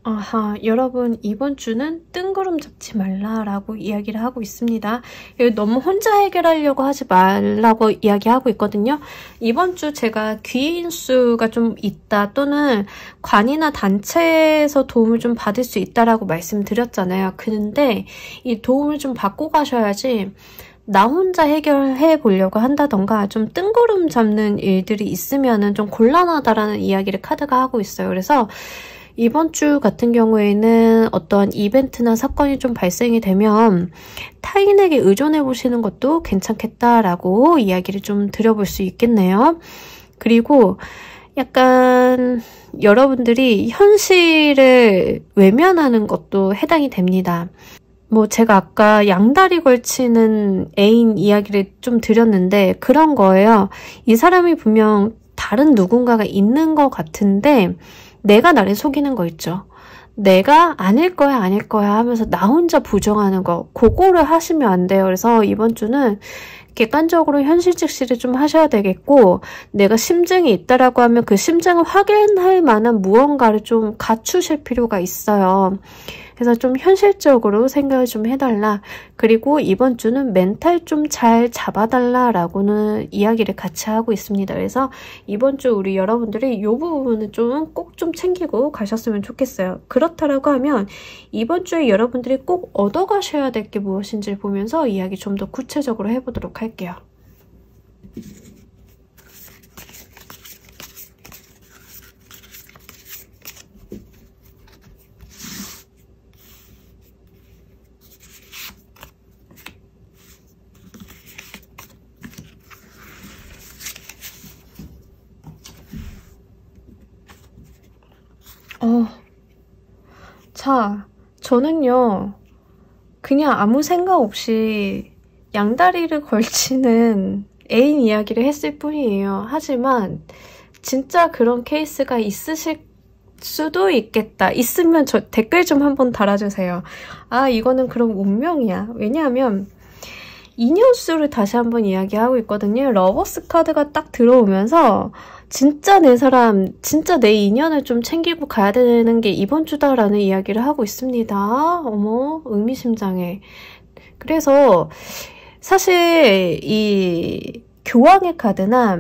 아하, 여러분 이번 주는 뜬구름 잡지 말라라고 이야기를 하고 있습니다. 여기 너무 혼자 해결하려고 하지 말라고 이야기하고 있거든요. 이번 주 제가 귀인수가 좀 있다 또는 관이나 단체에서 도움을 좀 받을 수 있다라고 말씀드렸잖아요. 근데 이 도움을 좀 받고 가셔야지 나 혼자 해결해 보려고 한다던가 좀 뜬구름 잡는 일들이 있으면은 좀 곤란하다라는 이야기를 카드가 하고 있어요. 그래서 이번 주 같은 경우에는 어떠한 이벤트나 사건이 좀 발생이 되면 타인에게 의존해 보시는 것도 괜찮겠다라고 이야기를 좀 드려볼 수 있겠네요. 그리고 약간 여러분들이 현실을 외면하는 것도 해당이 됩니다. 뭐 제가 아까 양다리 걸치는 애인 이야기를 좀 드렸는데 그런 거예요. 이 사람이 분명 다른 누군가가 있는 것 같은데 내가 나를 속이는 거 있죠. 내가 아닐 거야 하면서 나 혼자 부정하는 거, 그거를 하시면 안 돼요. 그래서 이번 주는 객관적으로 현실 직시를 좀 하셔야 되겠고, 내가 심증이 있다라고 하면 그 심증을 확인할 만한 무언가를 좀 갖추실 필요가 있어요. 그래서 좀 현실적으로 생각을 좀 해달라. 그리고 이번 주는 멘탈 좀 잘 잡아달라라고는 이야기를 같이 하고 있습니다. 그래서 이번 주 우리 여러분들이 이 부분은 좀 꼭 좀 챙기고 가셨으면 좋겠어요. 그렇다라고 하면 이번 주에 여러분들이 꼭 얻어가셔야 될 게 무엇인지를 보면서 이야기 좀 더 구체적으로 해보도록 할게요. 자, 저는요, 그냥 아무 생각 없이 양다리를 걸치는 애인 이야기를 했을 뿐이에요. 하지만 진짜 그런 케이스가 있으실 수도 있겠다. 있으면 저 댓글 좀 한번 달아주세요. 아, 이거는 그럼 운명이야. 왜냐하면 인연수를 다시 한번 이야기하고 있거든요. 러버스 카드가 딱 들어오면서 진짜 내 사람, 진짜 내 인연을 좀 챙기고 가야 되는 게 이번 주다라는 이야기를 하고 있습니다. 어머, 의미심장해. 그래서 사실 이 교황의 카드나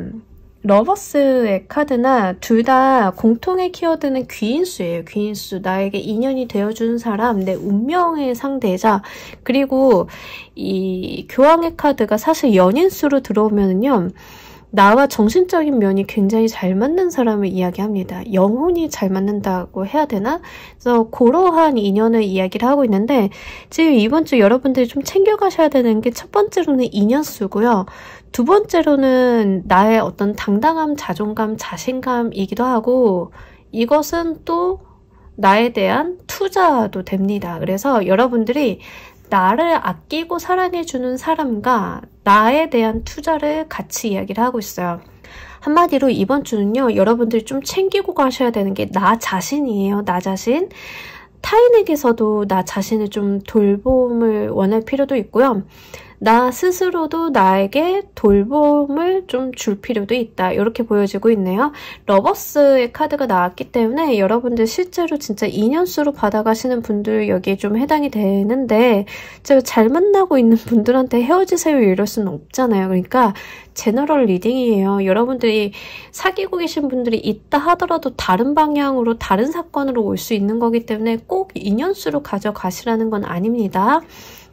러버스의 카드나 둘 다 공통의 키워드는 귀인수예요. 귀인수. 나에게 인연이 되어주는 사람, 내 운명의 상대자. 그리고 이 교황의 카드가 사실 연인수로 들어오면은요. 나와 정신적인 면이 굉장히 잘 맞는 사람을 이야기합니다. 영혼이 잘 맞는다고 해야 되나? 그래서 그러한 인연을 이야기를 하고 있는데 지금 이번 주 여러분들이 좀 챙겨가셔야 되는 게 첫 번째로는 인연수고요. 두 번째로는 나의 어떤 당당함, 자존감, 자신감이기도 하고 이것은 또 나에 대한 투자도 됩니다. 그래서 여러분들이 나를 아끼고 사랑해주는 사람과 나에 대한 투자를 같이 이야기를 하고 있어요. 한마디로 이번 주는요. 여러분들이 좀 챙기고 가셔야 되는 게 나 자신이에요. 나 자신. 타인에게서도 나 자신을 좀 돌봄을 원할 필요도 있고요. 나 스스로도 나에게 돌봄을 좀 줄 필요도 있다. 이렇게 보여지고 있네요. 러버스의 카드가 나왔기 때문에 여러분들 실제로 진짜 인연수로 받아가시는 분들 여기에 좀 해당이 되는데 제가 잘 만나고 있는 분들한테 헤어지세요 이럴 수는 없잖아요. 그러니까 제너럴 리딩이에요. 여러분들이 사귀고 계신 분들이 있다 하더라도 다른 방향으로 다른 사건으로 올 수 있는 거기 때문에 꼭 인연수로 가져가시라는 건 아닙니다.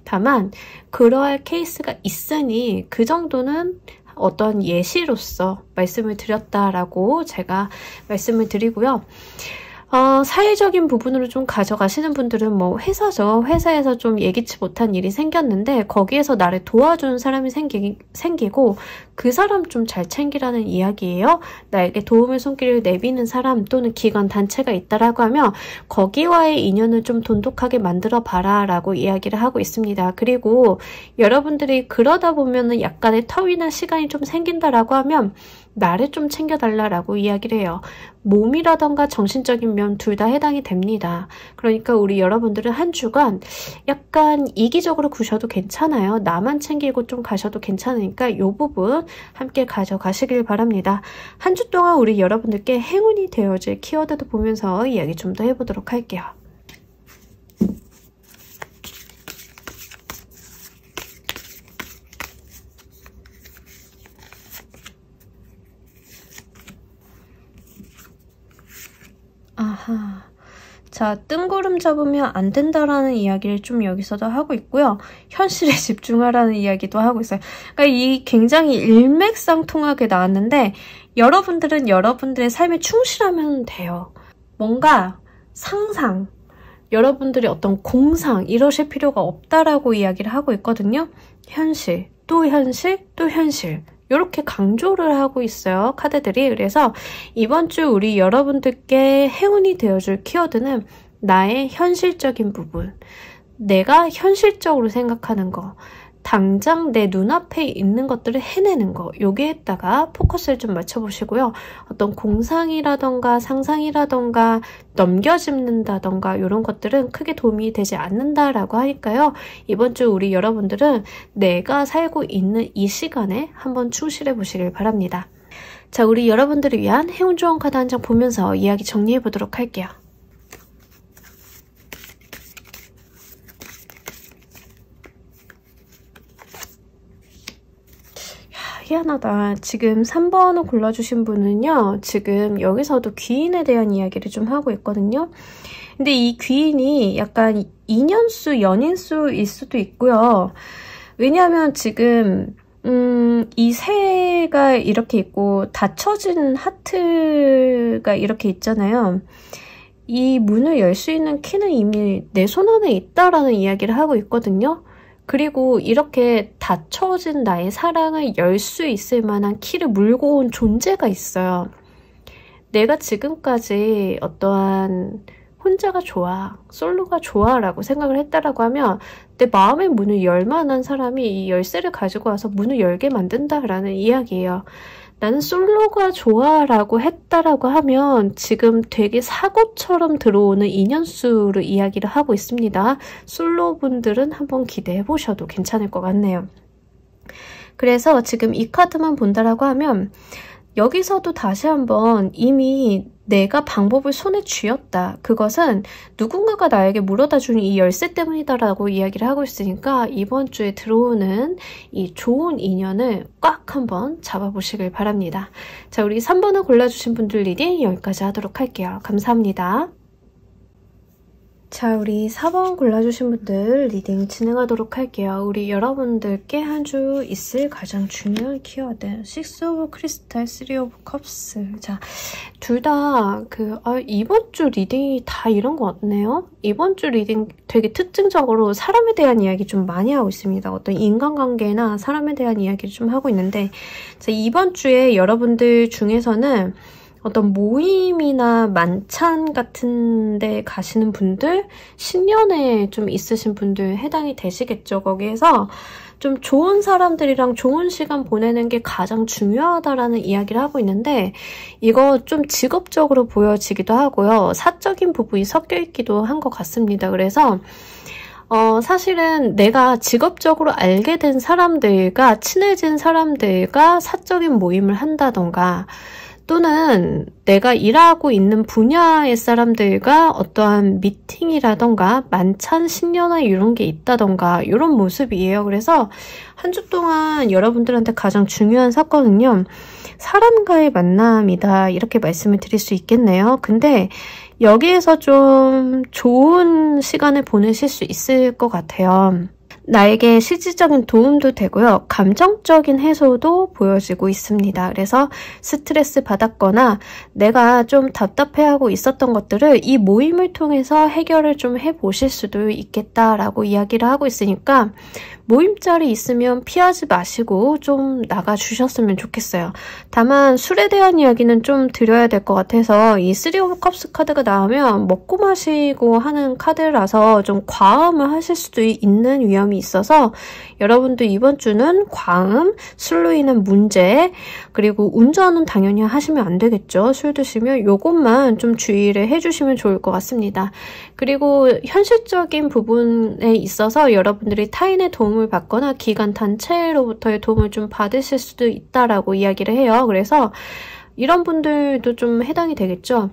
다만 그러할 케이스가 있으니 그 정도는 어떤 예시로서 말씀을 드렸다라고 제가 말씀을 드리고요. 사회적인 부분으로 좀 가져가시는 분들은 뭐 회사죠. 회사에서 좀 예기치 못한 일이 생겼는데 거기에서 나를 도와주는 사람이 생기고 그 사람 좀 잘 챙기라는 이야기예요. 나에게 도움의 손길을 내비는 사람 또는 기관 단체가 있다라고 하면 거기와의 인연을 좀 돈독하게 만들어 봐라 라고 이야기를 하고 있습니다. 그리고 여러분들이 그러다 보면은 약간의 터위나 시간이 좀 생긴다라고 하면 나를 좀 챙겨달라라고 이야기를 해요. 몸이라던가 정신적인 면 둘 다 해당이 됩니다. 그러니까 우리 여러분들은 한 주간 약간 이기적으로 구셔도 괜찮아요. 나만 챙기고 좀 가셔도 괜찮으니까 이 부분 함께 가져가시길 바랍니다. 한 주 동안 우리 여러분들께 행운이 되어줄 키워드도 보면서 이야기 좀 더 해보도록 할게요. 자, 뜬구름 잡으면 안 된다라는 이야기를 좀 여기서도 하고 있고요. 현실에 집중하라는 이야기도 하고 있어요. 그러니까 이 굉장히 일맥상통하게 나왔는데 여러분들은 여러분들의 삶에 충실하면 돼요. 뭔가 상상, 여러분들이 어떤 공상 이러실 필요가 없다라고 이야기를 하고 있거든요. 현실, 또 현실, 또 현실. 이렇게 강조를 하고 있어요. 카드들이. 그래서 이번 주 우리 여러분들께 행운이 되어줄 키워드는 나의 현실적인 부분. 내가 현실적으로 생각하는 거. 당장 내 눈앞에 있는 것들을 해내는 거. 여기에다가 포커스를 좀 맞춰보시고요. 어떤 공상이라던가 상상이라던가 넘겨짚는다던가 이런 것들은 크게 도움이 되지 않는다라고 하니까요. 이번 주 우리 여러분들은 내가 살고 있는 이 시간에 한번 충실해 보시길 바랍니다. 자, 우리 여러분들을 위한 행운 조언 카드 한 장 보면서 이야기 정리해 보도록 할게요. 희한하다. 지금 3번을 골라주신 분은요. 지금 여기서도 귀인에 대한 이야기를 좀 하고 있거든요. 근데 이 귀인이 약간 인연수, 연인수일 수도 있고요. 왜냐하면 지금 이 새가 이렇게 있고 닫혀진 하트가 이렇게 있잖아요. 이 문을 열 수 있는 키는 이미 내 손 안에 있다라는 이야기를 하고 있거든요. 그리고 이렇게 닫혀진 나의 사랑을 열 수 있을 만한 키를 물고 온 존재가 있어요. 내가 지금까지 어떠한 혼자가 좋아, 솔로가 좋아 라고 생각을 했다라고 하면 내 마음의 문을 열 만한 사람이 이 열쇠를 가지고 와서 문을 열게 만든다라는 이야기예요. 나는 솔로가 좋아 라고 했다라고 하면 지금 되게 사고처럼 들어오는 인연수로 이야기를 하고 있습니다. 솔로분들은 한번 기대해 보셔도 괜찮을 것 같네요. 그래서 지금 이 카드만 본다라고 하면 여기서도 다시 한번 이미 내가 방법을 손에 쥐었다. 그것은 누군가가 나에게 물어다 준 이 열쇠 때문이다라고 이야기를 하고 있으니까 이번 주에 들어오는 이 좋은 인연을 꽉 한번 잡아보시길 바랍니다. 자, 우리 3번을 골라주신 분들 리딩 여기까지 하도록 할게요. 감사합니다. 자, 우리 4번 골라주신 분들 리딩 진행하도록 할게요. 우리 여러분들께 한 주 있을 가장 중요한 키워드 6 오브 크리스탈, 3 오브 컵스. 자, 둘 다 이번 주 리딩이 다 이런 것 같네요. 이번 주 리딩 되게 특징적으로 사람에 대한 이야기 좀 많이 하고 있습니다. 어떤 인간관계나 사람에 대한 이야기를 좀 하고 있는데 자, 이번 주에 여러분들 중에서는 어떤 모임이나 만찬 같은 데 가시는 분들, 신년에 좀 있으신 분들 해당이 되시겠죠. 거기에서 좀 좋은 사람들이랑 좋은 시간 보내는 게 가장 중요하다라는 이야기를 하고 있는데 이거 좀 직업적으로 보여지기도 하고요. 사적인 부분이 섞여 있기도 한 것 같습니다. 그래서 사실은 내가 직업적으로 알게 된 사람들과 친해진 사람들과 사적인 모임을 한다던가 또는 내가 일하고 있는 분야의 사람들과 어떠한 미팅이라던가 만찬, 신년회 이런 게 있다던가 이런 모습이에요. 그래서 한 주 동안 여러분들한테 가장 중요한 사건은요. 사람과의 만남이다. 이렇게 말씀을 드릴 수 있겠네요. 근데 여기에서 좀 좋은 시간을 보내실 수 있을 것 같아요. 나에게 실질적인 도움도 되고요. 감정적인 해소도 보여지고 있습니다. 그래서 스트레스 받았거나 내가 좀 답답해하고 있었던 것들을 이 모임을 통해서 해결을 좀 해보실 수도 있겠다라고 이야기를 하고 있으니까 모임 자리 있으면 피하지 마시고 좀 나가주셨으면 좋겠어요. 다만 술에 대한 이야기는 좀 드려야 될 것 같아서 이 3 오브 컵스 카드가 나오면 먹고 마시고 하는 카드라서 좀 과음을 하실 수도 있는 위험이 있어서 여러분들 이번 주는 과음, 술로 인한 문제, 그리고 운전은 당연히 하시면 안 되겠죠. 술 드시면 요것만 좀 주의를 해주시면 좋을 것 같습니다. 그리고 현실적인 부분에 있어서 여러분들이 타인의 도움을 받거나 기관 단체로부터의 도움을 좀 받으실 수도 있다라고 이야기를 해요. 그래서 이런 분들도 좀 해당이 되겠죠.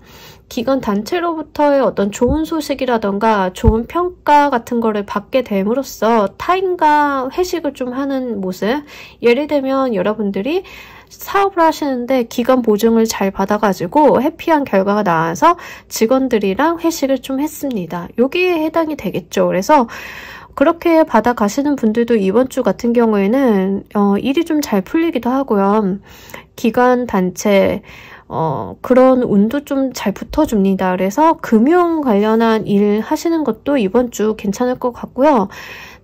기관 단체로부터의 어떤 좋은 소식이라던가 좋은 평가 같은 거를 받게 됨으로써 타인과 회식을 좀 하는 모습, 예를 들면 여러분들이 사업을 하시는데 기간 보증을 잘 받아가지고 해피한 결과가 나와서 직원들이랑 회식을 좀 했습니다. 여기에 해당이 되겠죠. 그래서 그렇게 받아가시는 분들도 이번 주 같은 경우에는 일이 좀 잘 풀리기도 하고요. 기관, 단체, 그런 운도 좀 잘 붙어줍니다. 그래서 금융 관련한 일 하시는 것도 이번 주 괜찮을 것 같고요.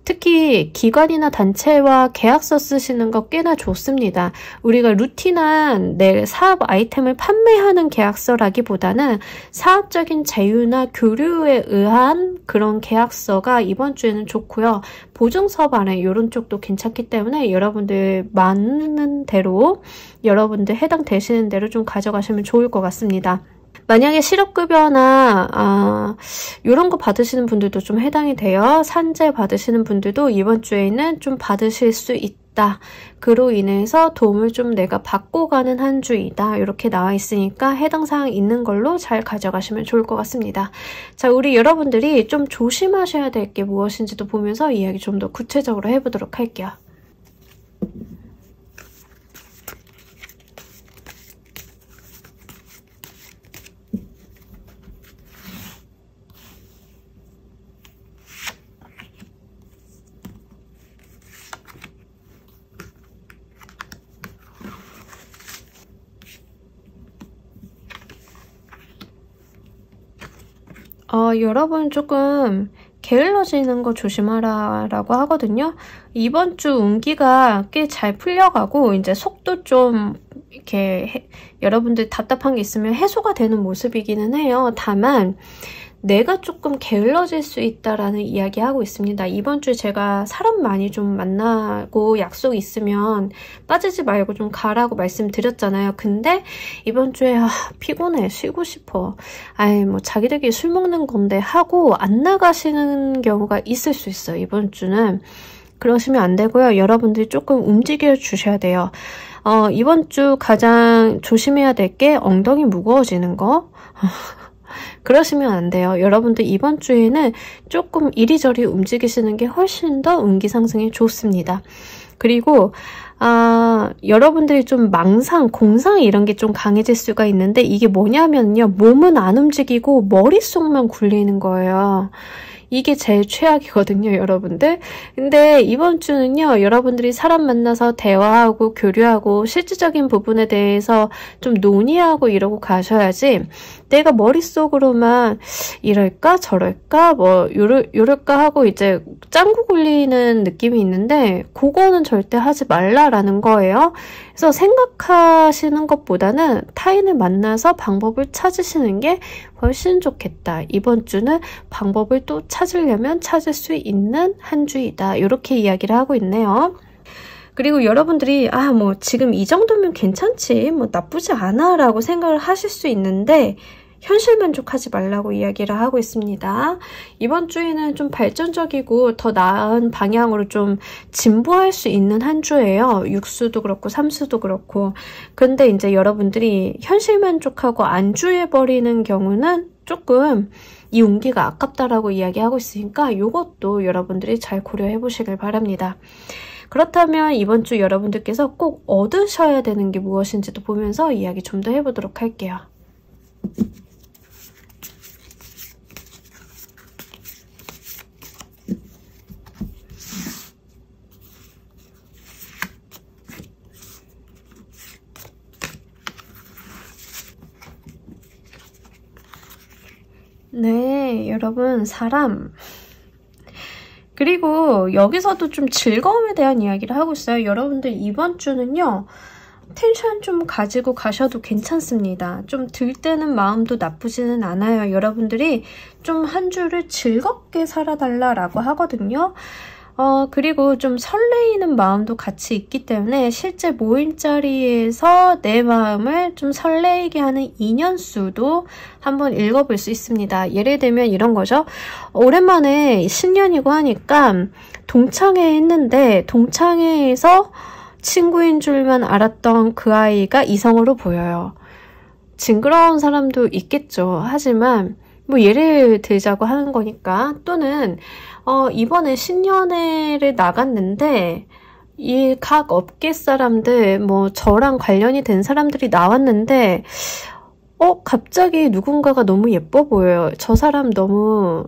특히 기관이나 단체와 계약서 쓰시는 거 꽤나 좋습니다. 우리가 루틴한 내 사업 아이템을 판매하는 계약서라기보다는 사업적인 제휴나 교류에 의한 그런 계약서가 이번 주에는 좋고요. 보증서 발행 이런 쪽도 괜찮기 때문에 여러분들 맞는 대로 여러분들 해당되시는 대로 좀 가져가시면 좋을 것 같습니다. 만약에 실업급여나 이런 거 받으시는 분들도 좀 해당이 돼요. 산재 받으시는 분들도 이번 주에는 좀 받으실 수 있다. 그로 인해서 도움을 좀 내가 받고 가는 한 주이다. 이렇게 나와 있으니까 해당 사항 있는 걸로 잘 가져가시면 좋을 것 같습니다. 자, 우리 여러분들이 좀 조심하셔야 될 게 무엇인지도 보면서 이야기 좀 더 구체적으로 해보도록 할게요. 여러분 조금 게을러지는 거 조심하라고 하거든요. 이번 주 운기가 꽤 잘 풀려가고 이제 속도 좀 이렇게 여러분들 답답한 게 있으면 해소가 되는 모습이기는 해요. 다만 내가 조금 게을러질 수 있다라는 이야기 하고 있습니다. 이번 주에 제가 사람 많이 좀 만나고 약속 있으면 빠지지 말고 좀 가라고 말씀드렸잖아요. 근데 이번 주에 피곤해, 쉬고 싶어. 뭐 자기들끼리 술 먹는 건데 하고 안 나가시는 경우가 있을 수 있어요. 이번 주는. 그러시면 안 되고요. 여러분들이 조금 움직여 주셔야 돼요. 이번 주 가장 조심해야 될 게 엉덩이 무거워지는 거. 그러시면 안 돼요. 여러분들 이번 주에는 조금 이리저리 움직이시는 게 훨씬 더 운기 상승에 좋습니다. 그리고 여러분들이 좀 망상, 공상 이런 게 좀 강해질 수가 있는데 이게 뭐냐면요. 몸은 안 움직이고 머릿속만 굴리는 거예요. 이게 제일 최악이거든요, 여러분들. 근데 이번 주는요, 여러분들이 사람 만나서 대화하고 교류하고 실질적인 부분에 대해서 좀 논의하고 이러고 가셔야지 내가 머릿속으로만 이럴까 저럴까 뭐 요럴까 하고 이제 짱구 굴리는 느낌이 있는데 그거는 절대 하지 말라라는 거예요. 그래서 생각하시는 것보다는 타인을 만나서 방법을 찾으시는 게 훨씬 좋겠다. 이번 주는 방법을 또 찾으려면 찾을 수 있는 한 주이다. 이렇게 이야기를 하고 있네요. 그리고 여러분들이 뭐 지금 이 정도면 괜찮지, 뭐 나쁘지 않아 라고 생각을 하실 수 있는데 현실 만족하지 말라고 이야기를 하고 있습니다. 이번 주에는 좀 발전적이고 더 나은 방향으로 좀 진보할 수 있는 한 주예요. 육수도 그렇고 삼수도 그렇고. 근데 이제 여러분들이 현실 만족하고 안주해버리는 경우는 조금 이 운기가 아깝다라고 이야기하고 있으니까 이것도 여러분들이 잘 고려해 보시길 바랍니다. 그렇다면 이번 주 여러분들께서 꼭 얻으셔야 되는 게 무엇인지도 보면서 이야기 좀 더 해보도록 할게요. 네, 여러분 사람 그리고 여기서도 좀 즐거움에 대한 이야기를 하고 있어요. 여러분들 이번 주는요. 텐션 좀 가지고 가셔도 괜찮습니다. 좀 들뜨는 마음도 나쁘지는 않아요. 여러분들이 좀 한 주를 즐겁게 살아달라고 하거든요. 그리고 좀 설레이는 마음도 같이 있기 때문에 실제 모임 자리에서 내 마음을 좀 설레이게 하는 인연수도 한번 읽어볼 수 있습니다. 예를 들면 이런 거죠. 오랜만에 신년이고 하니까 동창회 했는데 동창회에서 친구인 줄만 알았던 그 아이가 이성으로 보여요. 징그러운 사람도 있겠죠. 하지만 뭐 예를 들자고 하는 거니까. 또는 이번에 신년회를 나갔는데 이 각 업계 사람들, 뭐 저랑 관련이 된 사람들이 나왔는데 갑자기 누군가가 너무 예뻐 보여요. 저 사람 너무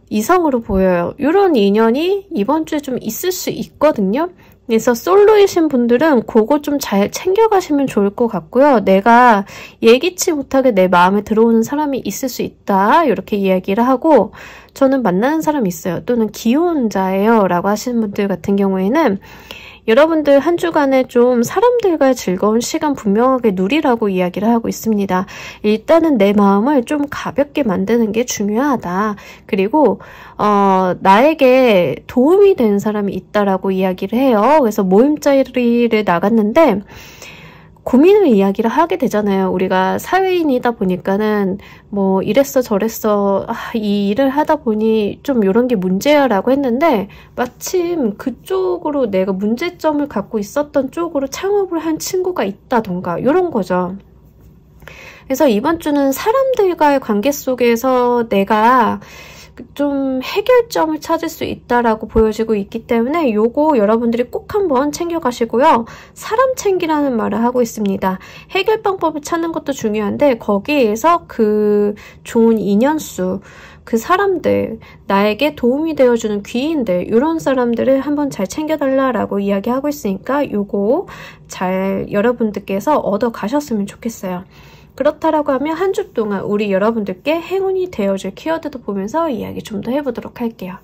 이성으로 보여요. 이런 인연이 이번 주에 좀 있을 수 있거든요. 그래서 솔로이신 분들은 그거 좀 잘 챙겨가시면 좋을 것 같고요. 내가 예기치 못하게 내 마음에 들어오는 사람이 있을 수 있다. 이렇게 이야기를 하고, 저는 만나는 사람이 있어요. 또는 기혼자예요. 라고 하시는 분들 같은 경우에는 여러분들 한 주간에 좀 사람들과 즐거운 시간 분명하게 누리라고 이야기를 하고 있습니다. 일단은 내 마음을 좀 가볍게 만드는 게 중요하다. 그리고 나에게 도움이 되는 사람이 있다라고 이야기를 해요. 그래서 모임자리를 나갔는데 고민을 이야기를 하게 되잖아요. 우리가 사회인이다 보니까는 뭐 이랬어 저랬어 이 일을 하다 보니 좀 이런 게 문제야 라고 했는데 마침 그쪽으로 내가 문제점을 갖고 있었던 쪽으로 창업을 한 친구가 있다던가 이런 거죠. 그래서 이번 주는 사람들과의 관계 속에서 내가 좀 해결점을 찾을 수 있다라고 보여지고 있기 때문에 요거 여러분들이 꼭 한번 챙겨가시고요. 사람 챙기라는 말을 하고 있습니다. 해결 방법을 찾는 것도 중요한데 거기에서 그 좋은 인연수, 그 사람들, 나에게 도움이 되어주는 귀인들 이런 사람들을 한번 잘 챙겨달라라고 이야기하고 있으니까 요거 잘 여러분들께서 얻어가셨으면 좋겠어요. 그렇다라고 하면 한 주 동안 우리 여러분들께 행운이 되어줄 키워드도 보면서 이야기 좀 더 해보도록 할게요.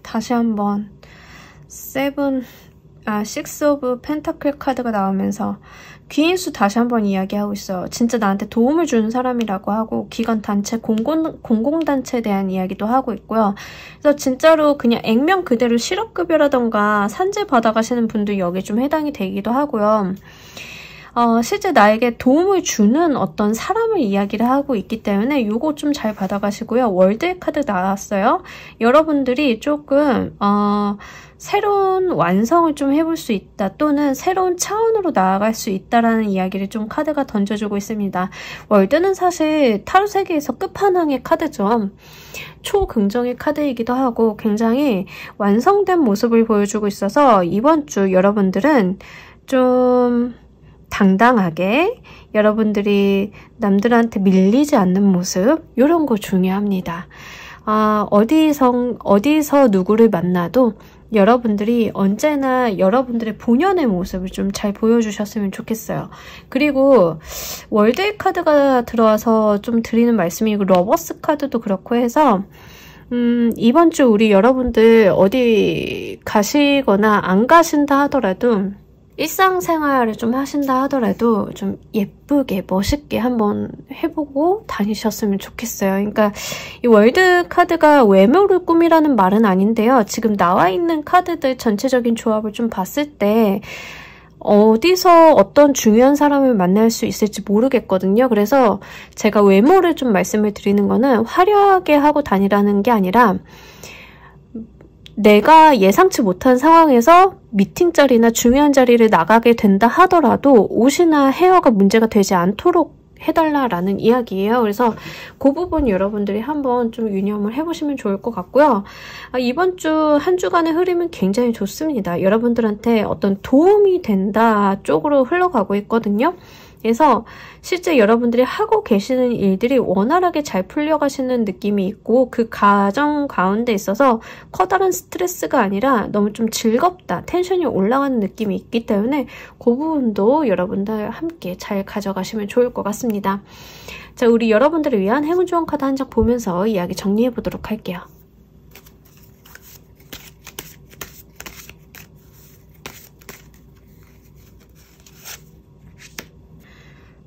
다시 한번 식스 오브 펜타클 카드가 나오면서 귀인수 다시 한번 이야기하고 있어요. 진짜 나한테 도움을 주는 사람이라고 하고 기관단체, 공공단체에 대한 이야기도 하고 있고요. 그래서 진짜로 그냥 액면 그대로 실업급여라던가 산재 받아가시는 분도 여기 좀 해당이 되기도 하고요. 실제 나에게 도움을 주는 어떤 사람을 이야기를 하고 있기 때문에 요거 좀 잘 받아가시고요. 월드의 카드 나왔어요. 여러분들이 조금 새로운 완성을 좀 해볼 수 있다 또는 새로운 차원으로 나아갈 수 있다라는 이야기를 좀 카드가 던져주고 있습니다. 월드는 사실 타로 세계에서 끝판왕의 카드죠. 초긍정의 카드이기도 하고 굉장히 완성된 모습을 보여주고 있어서 이번 주 여러분들은 좀 당당하게 여러분들이 남들한테 밀리지 않는 모습 이런 거 중요합니다. 어디서 누구를 만나도 여러분들이 언제나 여러분들의 본연의 모습을 좀 잘 보여주셨으면 좋겠어요. 그리고 월드의 카드가 들어와서 좀 드리는 말씀이 러버스 카드도 그렇고 해서 이번 주 우리 여러분들 어디 가시거나 안 가신다 하더라도 일상생활을 좀 하신다 하더라도 좀 예쁘게 멋있게 한번 해보고 다니셨으면 좋겠어요. 그러니까 이 월드 카드가 외모를 꾸미라는 말은 아닌데요. 지금 나와 있는 카드들 전체적인 조합을 좀 봤을 때 어디서 어떤 중요한 사람을 만날 수 있을지 모르겠거든요. 그래서 제가 외모를 좀 말씀을 드리는 거는 화려하게 하고 다니라는 게 아니라 내가 예상치 못한 상황에서 미팅 자리나 중요한 자리를 나가게 된다 하더라도 옷이나 헤어가 문제가 되지 않도록 해달라라는 이야기예요. 그래서 그 부분 여러분들이 한번 좀 유념을 해보시면 좋을 것 같고요. 이번 주 한 주간의 흐름은 굉장히 좋습니다. 여러분들한테 어떤 도움이 된다 쪽으로 흘러가고 있거든요. 그래서 실제 여러분들이 하고 계시는 일들이 원활하게 잘 풀려가시는 느낌이 있고 그 과정 가운데 있어서 커다란 스트레스가 아니라 너무 좀 즐겁다, 텐션이 올라가는 느낌이 있기 때문에 그 부분도 여러분들 함께 잘 가져가시면 좋을 것 같습니다. 자, 우리 여러분들을 위한 행운 조언 카드 한 장 보면서 이야기 정리해 보도록 할게요.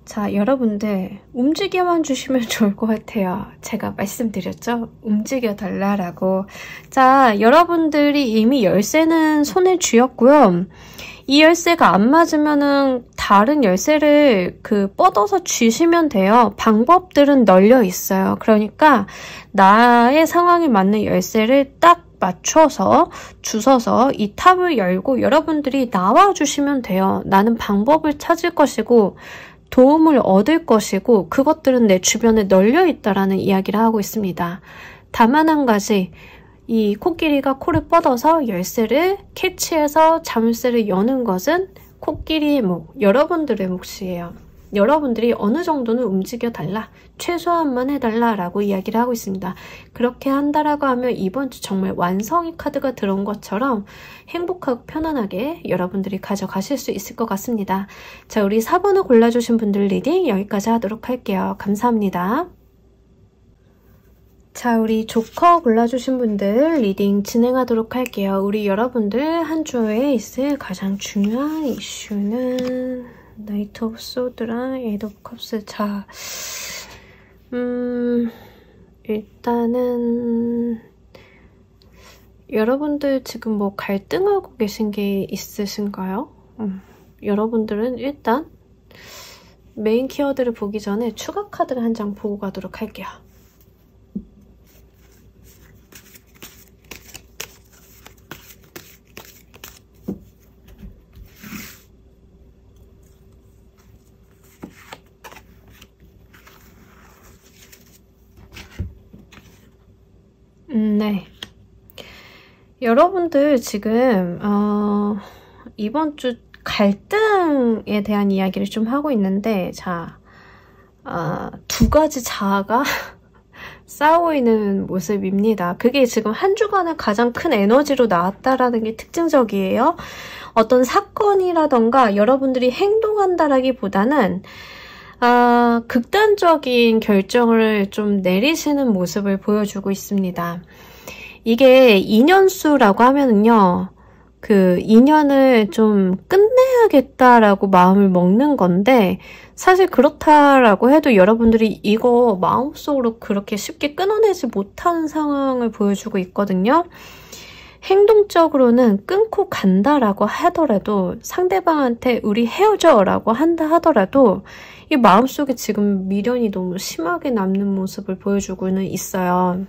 자, 여러분들 움직여만 주시면 좋을 것 같아요. 제가 말씀드렸죠? 움직여달라고. 자, 여러분들이 이미 열쇠는 손에 쥐었고요. 이 열쇠가 안 맞으면은 다른 열쇠를 뻗어서 쥐시면 돼요. 방법들은 널려 있어요. 그러니까 나의 상황에 맞는 열쇠를 딱 맞춰서 주셔서 이 탑을 열고 여러분들이 나와주시면 돼요. 나는 방법을 찾을 것이고 도움을 얻을 것이고 그것들은 내 주변에 널려 있다라는 이야기를 하고 있습니다. 다만 한 가지, 이 코끼리가 코를 뻗어서 열쇠를 캐치해서 자물쇠를 여는 것은 코끼리의 목, 여러분들의 몫이에요. 여러분들이 어느 정도는 움직여달라, 최소한만 해달라라고 이야기를 하고 있습니다. 그렇게 한다라고 하면 이번 주 정말 완성의 카드가 들어온 것처럼 행복하고 편안하게 여러분들이 가져가실 수 있을 것 같습니다. 자, 우리 4번을 골라주신 분들 리딩 여기까지 하도록 할게요. 감사합니다. 자, 우리 조커 골라주신 분들 리딩 진행하도록 할게요. 우리 여러분들 한 주에 있을 가장 중요한 이슈는 나이트 오브 소드랑 에이드 오브 컵스. 자, 일단은 여러분들 지금 뭐 갈등하고 계신 게 있으신가요? 여러분들은 일단 메인 키워드를 보기 전에 추가 카드를 한 장 보고 가도록 할게요. 네. 여러분들 지금 이번 주 갈등에 대한 이야기를 좀 하고 있는데, 자, 두 가지 자아가 싸우고 있는 모습입니다. 그게 지금 한 주간의 가장 큰 에너지로 나왔다라는 게 특징적이에요. 어떤 사건이라던가 여러분들이 행동한다라기보다는 극단적인 결정을 좀 내리시는 모습을 보여주고 있습니다. 이게 인연수라고 하면은요, 그 인연을 좀 끝내야겠다라고 마음을 먹는 건데, 사실 그렇다라고 해도 여러분들이 이거 마음속으로 그렇게 쉽게 끊어내지 못하는 상황을 보여주고 있거든요. 행동적으로는 끊고 간다라고 하더라도, 상대방한테 우리 헤어져 라고 한다 하더라도 이 마음속에 지금 미련이 너무 심하게 남는 모습을 보여주고는 있어요.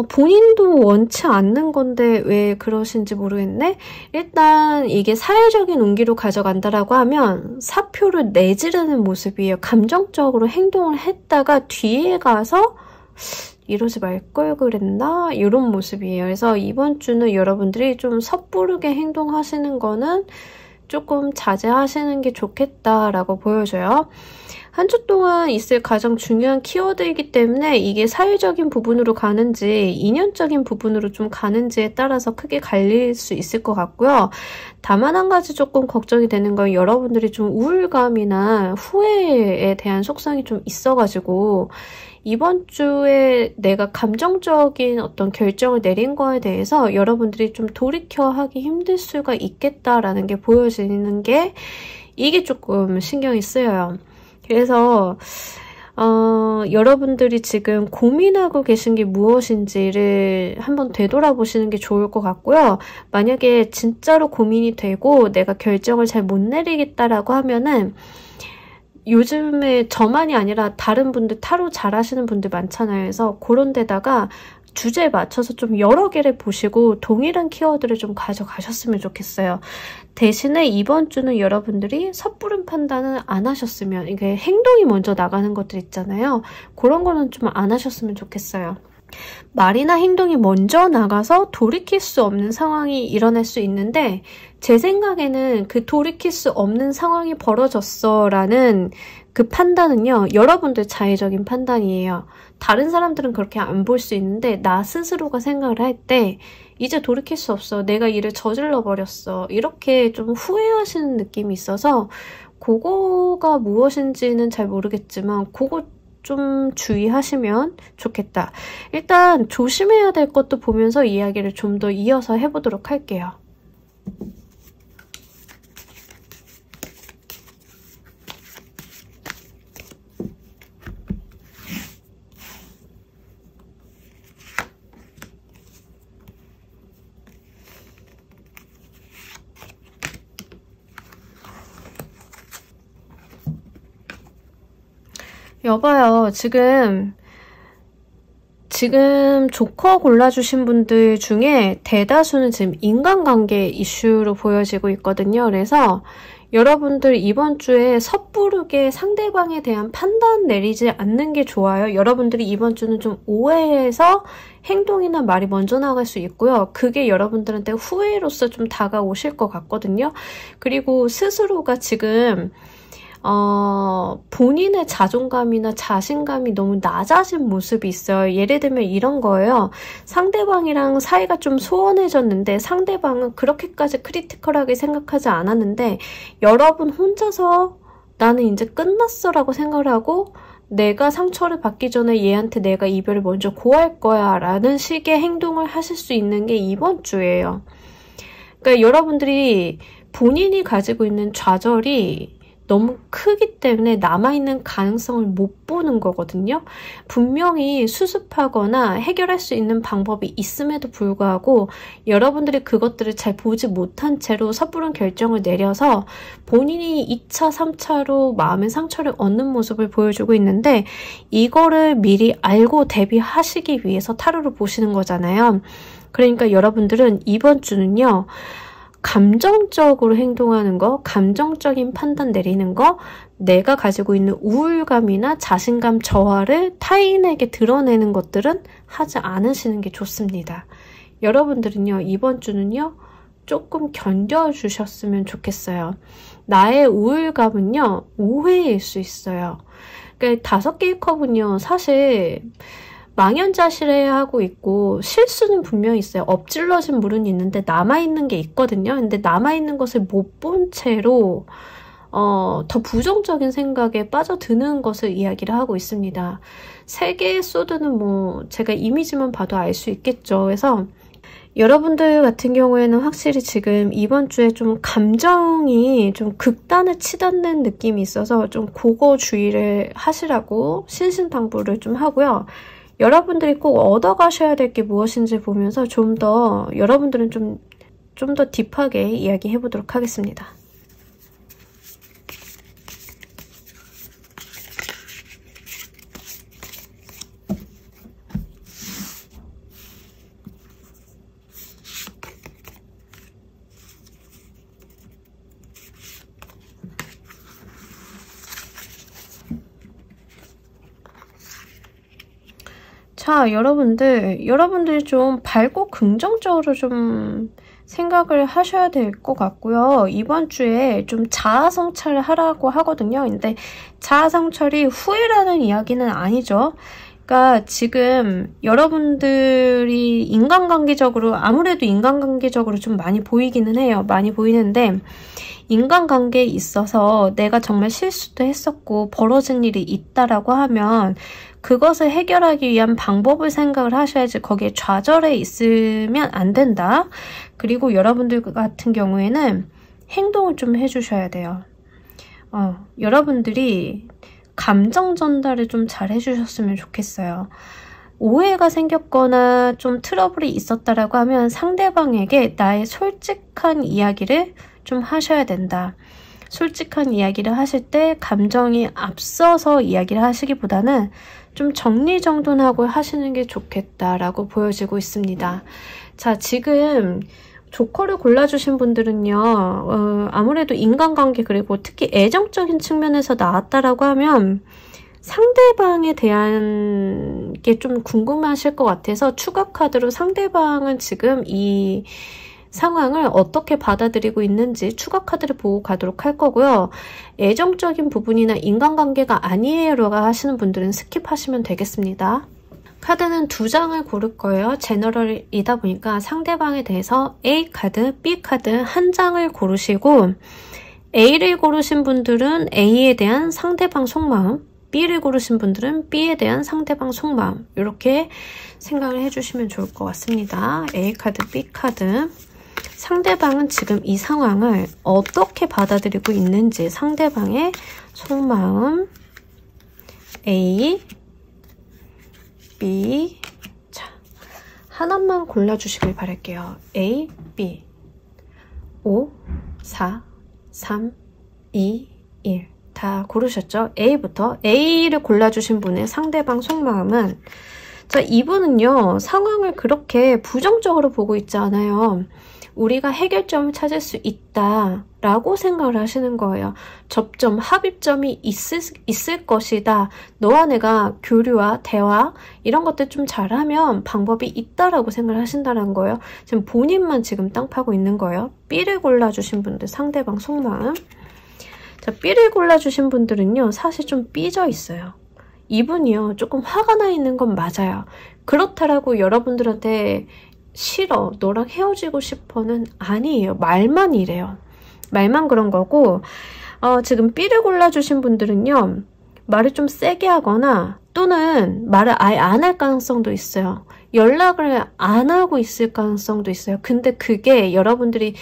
본인도 원치 않는 건데 왜 그러신지 모르겠네? 일단 이게 사회적인 운기로 가져간다라고 하면 사표를 내지르는 모습이에요. 감정적으로 행동을 했다가 뒤에 가서 이러지 말 걸 그랬나? 이런 모습이에요. 그래서 이번 주는 여러분들이 좀 섣부르게 행동하시는 거는 조금 자제하시는 게 좋겠다라고 보여져요. 한 주 동안 있을 가장 중요한 키워드이기 때문에 이게 사회적인 부분으로 가는지 인연적인 부분으로 좀 가는지에 따라서 크게 갈릴 수 있을 것 같고요. 다만 한 가지 조금 걱정이 되는 건 여러분들이 좀 우울감이나 후회에 대한 속성이 좀 있어가지고 이번 주에 내가 감정적인 어떤 결정을 내린 거에 대해서 여러분들이 좀 돌이켜 하기 힘들 수가 있겠다라는 게 보여지는 게 이게 조금 신경이 쓰여요. 그래서 여러분들이 지금 고민하고 계신 게 무엇인지를 한번 되돌아보시는 게 좋을 것 같고요. 만약에 진짜로 고민이 되고 내가 결정을 잘 못 내리겠다라고 하면은 요즘에 저만이 아니라 다른 분들 타로 잘 하시는 분들 많잖아요. 그래서 그런 데다가 주제에 맞춰서 좀 여러 개를 보시고 동일한 키워드를 좀 가져가셨으면 좋겠어요. 대신에 이번 주는 여러분들이 섣부른 판단은 안 하셨으면, 이게 행동이 먼저 나가는 것들 있잖아요. 그런 거는 좀 안 하셨으면 좋겠어요. 말이나 행동이 먼저 나가서 돌이킬 수 없는 상황이 일어날 수 있는데 제 생각에는 그 돌이킬 수 없는 상황이 벌어졌어 라는 그 판단은요, 여러분들 자의적인 판단이에요. 다른 사람들은 그렇게 안 볼 수 있는데 나 스스로가 생각을 할 때 이제 돌이킬 수 없어, 내가 일을 저질러 버렸어, 이렇게 좀 후회하시는 느낌이 있어서 그거가 무엇인지는 잘 모르겠지만 그거 좀 주의하시면 좋겠다. 일단 조심해야 될 것도 보면서 이야기를 좀 더 이어서 해보도록 할게요. 여봐요. 지금 지금 조커 골라주신 분들 중에 대다수는 지금 인간관계 이슈로 보여지고 있거든요. 그래서 여러분들 이번 주에 섣부르게 상대방에 대한 판단 내리지 않는 게 좋아요. 여러분들이 이번 주는 좀 오해해서 행동이나 말이 먼저 나갈 수 있고요. 그게 여러분들한테 후회로서 좀 다가오실 것 같거든요. 그리고 스스로가 지금 본인의 자존감이나 자신감이 너무 낮아진 모습이 있어요. 예를 들면 이런 거예요. 상대방이랑 사이가 좀 소원해졌는데 상대방은 그렇게까지 크리티컬하게 생각하지 않았는데 여러분 혼자서 나는 이제 끝났어 라고 생각을 하고 내가 상처를 받기 전에 얘한테 내가 이별을 먼저 고할 거야 라는 식의 행동을 하실 수 있는 게 이번 주예요. 그러니까 여러분들이 본인이 가지고 있는 좌절이 너무 크기 때문에 남아있는 가능성을 못 보는 거거든요. 분명히 수습하거나 해결할 수 있는 방법이 있음에도 불구하고 여러분들이 그것들을 잘 보지 못한 채로 섣부른 결정을 내려서 본인이 2차, 3차로 마음의 상처를 얻는 모습을 보여주고 있는데 이거를 미리 알고 대비하시기 위해서 타로를 보시는 거잖아요. 그러니까 여러분들은 이번 주는요. 감정적으로 행동하는 거, 감정적인 판단 내리는 거, 내가 가지고 있는 우울감이나 자신감 저하를 타인에게 드러내는 것들은 하지 않으시는 게 좋습니다. 여러분들은요, 이번 주는요, 조금 견뎌주셨으면 좋겠어요. 나의 우울감은요, 오해일 수 있어요. 그러니까 5개의 컵은요, 사실 망연자실해야 하고 있고 실수는 분명히 있어요. 엎질러진 물은 있는데 남아있는 게 있거든요. 근데 남아있는 것을 못 본 채로 더 부정적인 생각에 빠져드는 것을 이야기를 하고 있습니다. 3개의 소드는 뭐 제가 이미지만 봐도 알 수 있겠죠. 그래서 여러분들 같은 경우에는 확실히 지금 이번 주에 좀 감정이 좀 극단에 치닫는 느낌이 있어서 좀 그거 주의를 하시라고 신신당부를 좀 하고요. 여러분들이 꼭 얻어가셔야 될 게 무엇인지 보면서 좀 더 여러분들은 좀 더 딥하게 이야기해 보도록 하겠습니다. 자, 여러분들이 좀 밝고 긍정적으로 좀 생각을 하셔야 될 것 같고요. 이번 주에 좀 자아성찰을 하라고 하거든요. 근데 자아성찰이 후회라는 이야기는 아니죠. 그러니까 지금 여러분들이 인간관계적으로 아무래도 인간관계적으로 좀 많이 보이기는 해요. 많이 보이는데 인간관계에 있어서 내가 정말 실수도 했었고 벌어진 일이 있다라고 하면 그것을 해결하기 위한 방법을 생각을 하셔야지 거기에 좌절해 있으면 안 된다. 그리고 여러분들 같은 경우에는 행동을 좀 해주셔야 돼요. 여러분들이 감정 전달을 좀 잘 해주셨으면 좋겠어요. 오해가 생겼거나 좀 트러블이 있었다라고 하면 상대방에게 나의 솔직한 이야기를 좀 하셔야 된다. 솔직한 이야기를 하실 때 감정이 앞서서 이야기를 하시기보다는 좀 정리정돈하고 하시는 게 좋겠다라고 보여지고 있습니다. 자, 지금 조커를 골라주신 분들은요, 아무래도 인간관계 그리고 특히 애정적인 측면에서 나왔다라고 하면 상대방에 대한 게 좀 궁금하실 것 같아서 추가 카드로 상대방은 지금 이 상황을 어떻게 받아들이고 있는지 추가 카드를 보고 가도록 할 거고요. 애정적인 부분이나 인간관계가 아니에요라고 하시는 분들은 스킵하시면 되겠습니다. 카드는 2장을 고를 거예요. 제너럴이다 보니까 상대방에 대해서 A 카드, B 카드 1장을 고르시고 A를 고르신 분들은 A에 대한 상대방 속마음, B를 고르신 분들은 B에 대한 상대방 속마음 이렇게 생각을 해주시면 좋을 것 같습니다. A 카드, B 카드 상대방은 지금 이 상황을 어떻게 받아들이고 있는지 상대방의 속마음 A, B 자, 하나만 골라주시길 바랄게요. A, B 5, 4, 3, 2, 1 다 고르셨죠? A부터 A를 골라주신 분의 상대방 속마음은 자, 자, 이분은요, 상황을 그렇게 부정적으로 보고 있지 않아요. 우리가 해결점을 찾을 수 있다라고 생각을 하시는 거예요. 접점, 합의점이 있을 것이다. 너와 내가 교류와 대화 이런 것들 좀 잘하면 방법이 있다라고 생각을 하신다는 거예요. 지금 본인만 지금 땅 파고 있는 거예요. B를 골라주신 분들, 상대방 속마음. 자, B를 골라주신 분들은요, 사실 좀 삐져 있어요. 이분이요, 조금 화가 나 있는 건 맞아요. 그렇다라고 여러분들한테 싫어, 너랑 헤어지고 싶어는 아니에요. 말만 이래요. 말만 그런 거고, 지금 B를 골라주신 분들은요, 말을 좀 세게 하거나 또는 말을 아예 안 할 가능성도 있어요. 연락을 안 하고 있을 가능성도 있어요. 근데 그게 여러분들이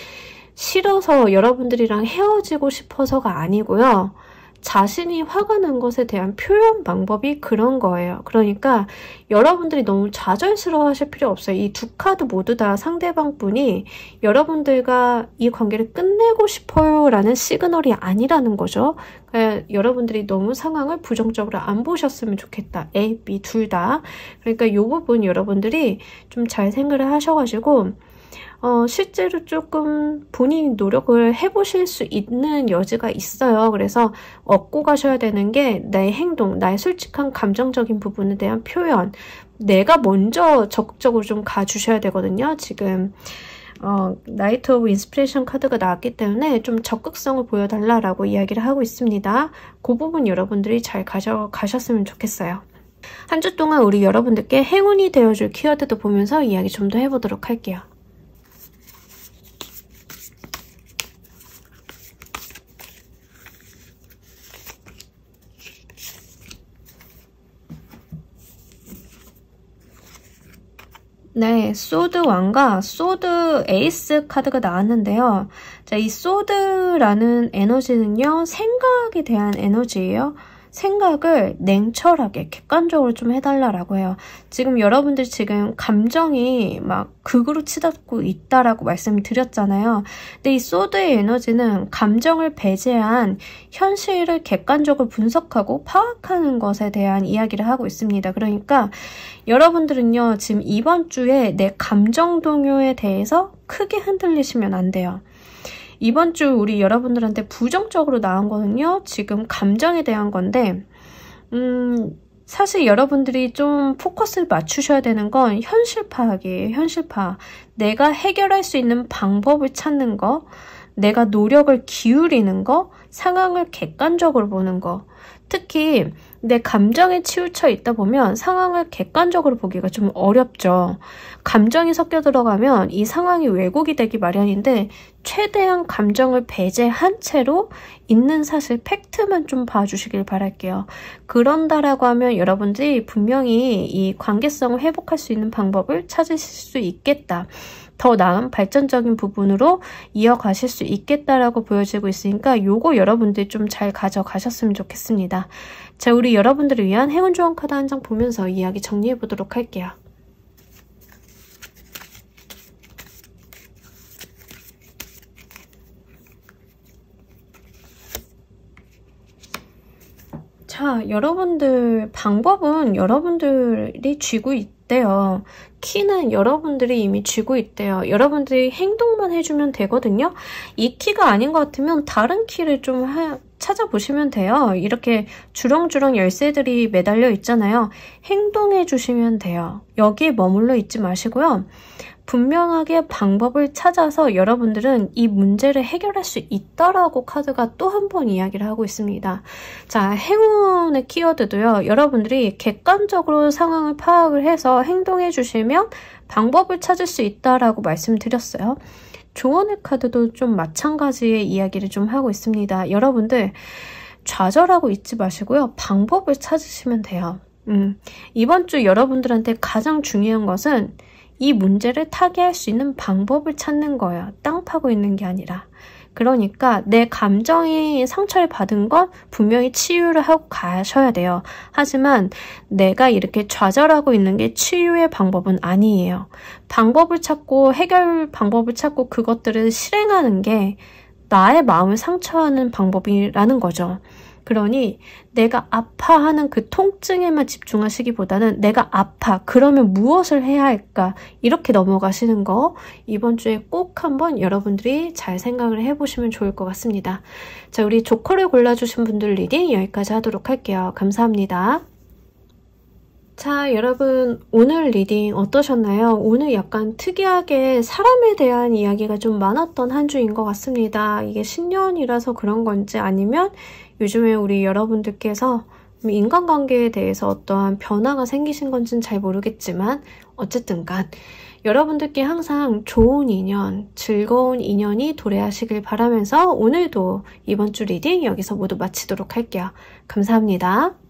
싫어서 여러분들이랑 헤어지고 싶어서가 아니고요. 자신이 화가 난 것에 대한 표현 방법이 그런 거예요. 그러니까 여러분들이 너무 좌절스러워 하실 필요 없어요. 이 두 카드 모두 다 상대방 분이 여러분들과 이 관계를 끝내고 싶어요 라는 시그널이 아니라는 거죠. 그러니까 여러분들이 너무 상황을 부정적으로 안 보셨으면 좋겠다. A, B 둘 다. 그러니까 이 부분 여러분들이 좀 잘 생각을 하셔가지고 실제로 조금 본인이 노력을 해보실 수 있는 여지가 있어요. 그래서 얻고 가셔야 되는 게 나의 행동, 나의 솔직한 감정적인 부분에 대한 표현, 내가 먼저 적극적으로 좀 가주셔야 되거든요. 지금 나이트 오브 인스피레이션 카드가 나왔기 때문에 좀 적극성을 보여달라고 이야기를 하고 있습니다. 그 부분 여러분들이 잘 가져가셨으면 좋겠어요. 한 주 동안 우리 여러분들께 행운이 되어줄 키워드도 보면서 이야기 좀 더 해보도록 할게요. 네, 소드 왕과 소드 에이스 카드가 나왔는데요. 자, 이 소드라는 에너지는요, 생각에 대한 에너지예요. 생각을 냉철하게 객관적으로 좀 해달라고 해요. 지금 여러분들 지금 감정이 막 극으로 치닫고 있다라고 말씀을 드렸잖아요. 근데 이 소드의 에너지는 감정을 배제한 현실을 객관적으로 분석하고 파악하는 것에 대한 이야기를 하고 있습니다. 그러니까 여러분들은요, 지금 이번 주에 내 감정 동요에 대해서 크게 흔들리시면 안 돼요. 이번 주 우리 여러분들한테 부정적으로 나온 거는요, 지금 감정에 대한 건데, 사실 여러분들이 좀 포커스를 맞추셔야 되는 건 현실 파악이에요. 현실 파악. 내가 해결할 수 있는 방법을 찾는 거, 내가 노력을 기울이는 거, 상황을 객관적으로 보는 거. 특히 내 감정에 치우쳐 있다 보면 상황을 객관적으로 보기가 좀 어렵죠. 감정이 섞여 들어가면 이 상황이 왜곡이 되기 마련인데 최대한 감정을 배제한 채로 있는 사실 팩트만 좀 봐주시길 바랄게요. 그런다라고 하면 여러분들이 분명히 이 관계성을 회복할 수 있는 방법을 찾으실 수 있겠다. 더 나은 발전적인 부분으로 이어가실 수 있겠다라고 보여지고 있으니까 요거 여러분들이 좀 잘 가져가셨으면 좋겠습니다. 자, 우리 여러분들을 위한 행운 조언 카드 한 장 보면서 이야기 정리해 보도록 할게요. 자, 여러분들 방법은 여러분들이 쥐고 있대요. 키는 여러분들이 이미 쥐고 있대요. 여러분들이 행동만 해주면 되거든요. 이 키가 아닌 것 같으면 다른 키를 좀 찾아보시면 돼요. 이렇게 주렁주렁 열쇠들이 매달려 있잖아요. 행동해 주시면 돼요. 여기에 머물러 있지 마시고요. 분명하게 방법을 찾아서 여러분들은 이 문제를 해결할 수 있다라고 카드가 또 한 번 이야기를 하고 있습니다. 자, 행운의 키워드도요. 여러분들이 객관적으로 상황을 파악을 해서 행동해 주시면 방법을 찾을 수 있다라고 말씀드렸어요. 조언의 카드도 좀 마찬가지의 이야기를 좀 하고 있습니다. 여러분들 좌절하고 있지 마시고요. 방법을 찾으시면 돼요. 이번 주 여러분들한테 가장 중요한 것은 이 문제를 타개할 수 있는 방법을 찾는 거예요. 땅 파고 있는 게 아니라. 그러니까 내 감정이 상처를 받은 건 분명히 치유를 하고 가셔야 돼요. 하지만 내가 이렇게 좌절하고 있는 게 치유의 방법은 아니에요. 방법을 찾고 해결 방법을 찾고 그것들을 실행하는 게 나의 마음을 상처하는 방법이라는 거죠. 그러니 내가 아파하는 그 통증에만 집중하시기보다는 내가 아파, 그러면 무엇을 해야 할까? 이렇게 넘어가시는 거 이번 주에 꼭 한번 여러분들이 잘 생각을 해보시면 좋을 것 같습니다. 자, 우리 조커를 골라주신 분들 리딩 여기까지 하도록 할게요. 감사합니다. 자, 여러분 오늘 리딩 어떠셨나요? 오늘 약간 특이하게 사람에 대한 이야기가 좀 많았던 한 주인 것 같습니다. 이게 신년이라서 그런 건지 아니면 요즘에 우리 여러분들께서 인간관계에 대해서 어떠한 변화가 생기신 건지는 잘 모르겠지만 어쨌든 간 여러분들께 항상 좋은 인연, 즐거운 인연이 도래하시길 바라면서 오늘도 이번 주 리딩 여기서 모두 마치도록 할게요. 감사합니다.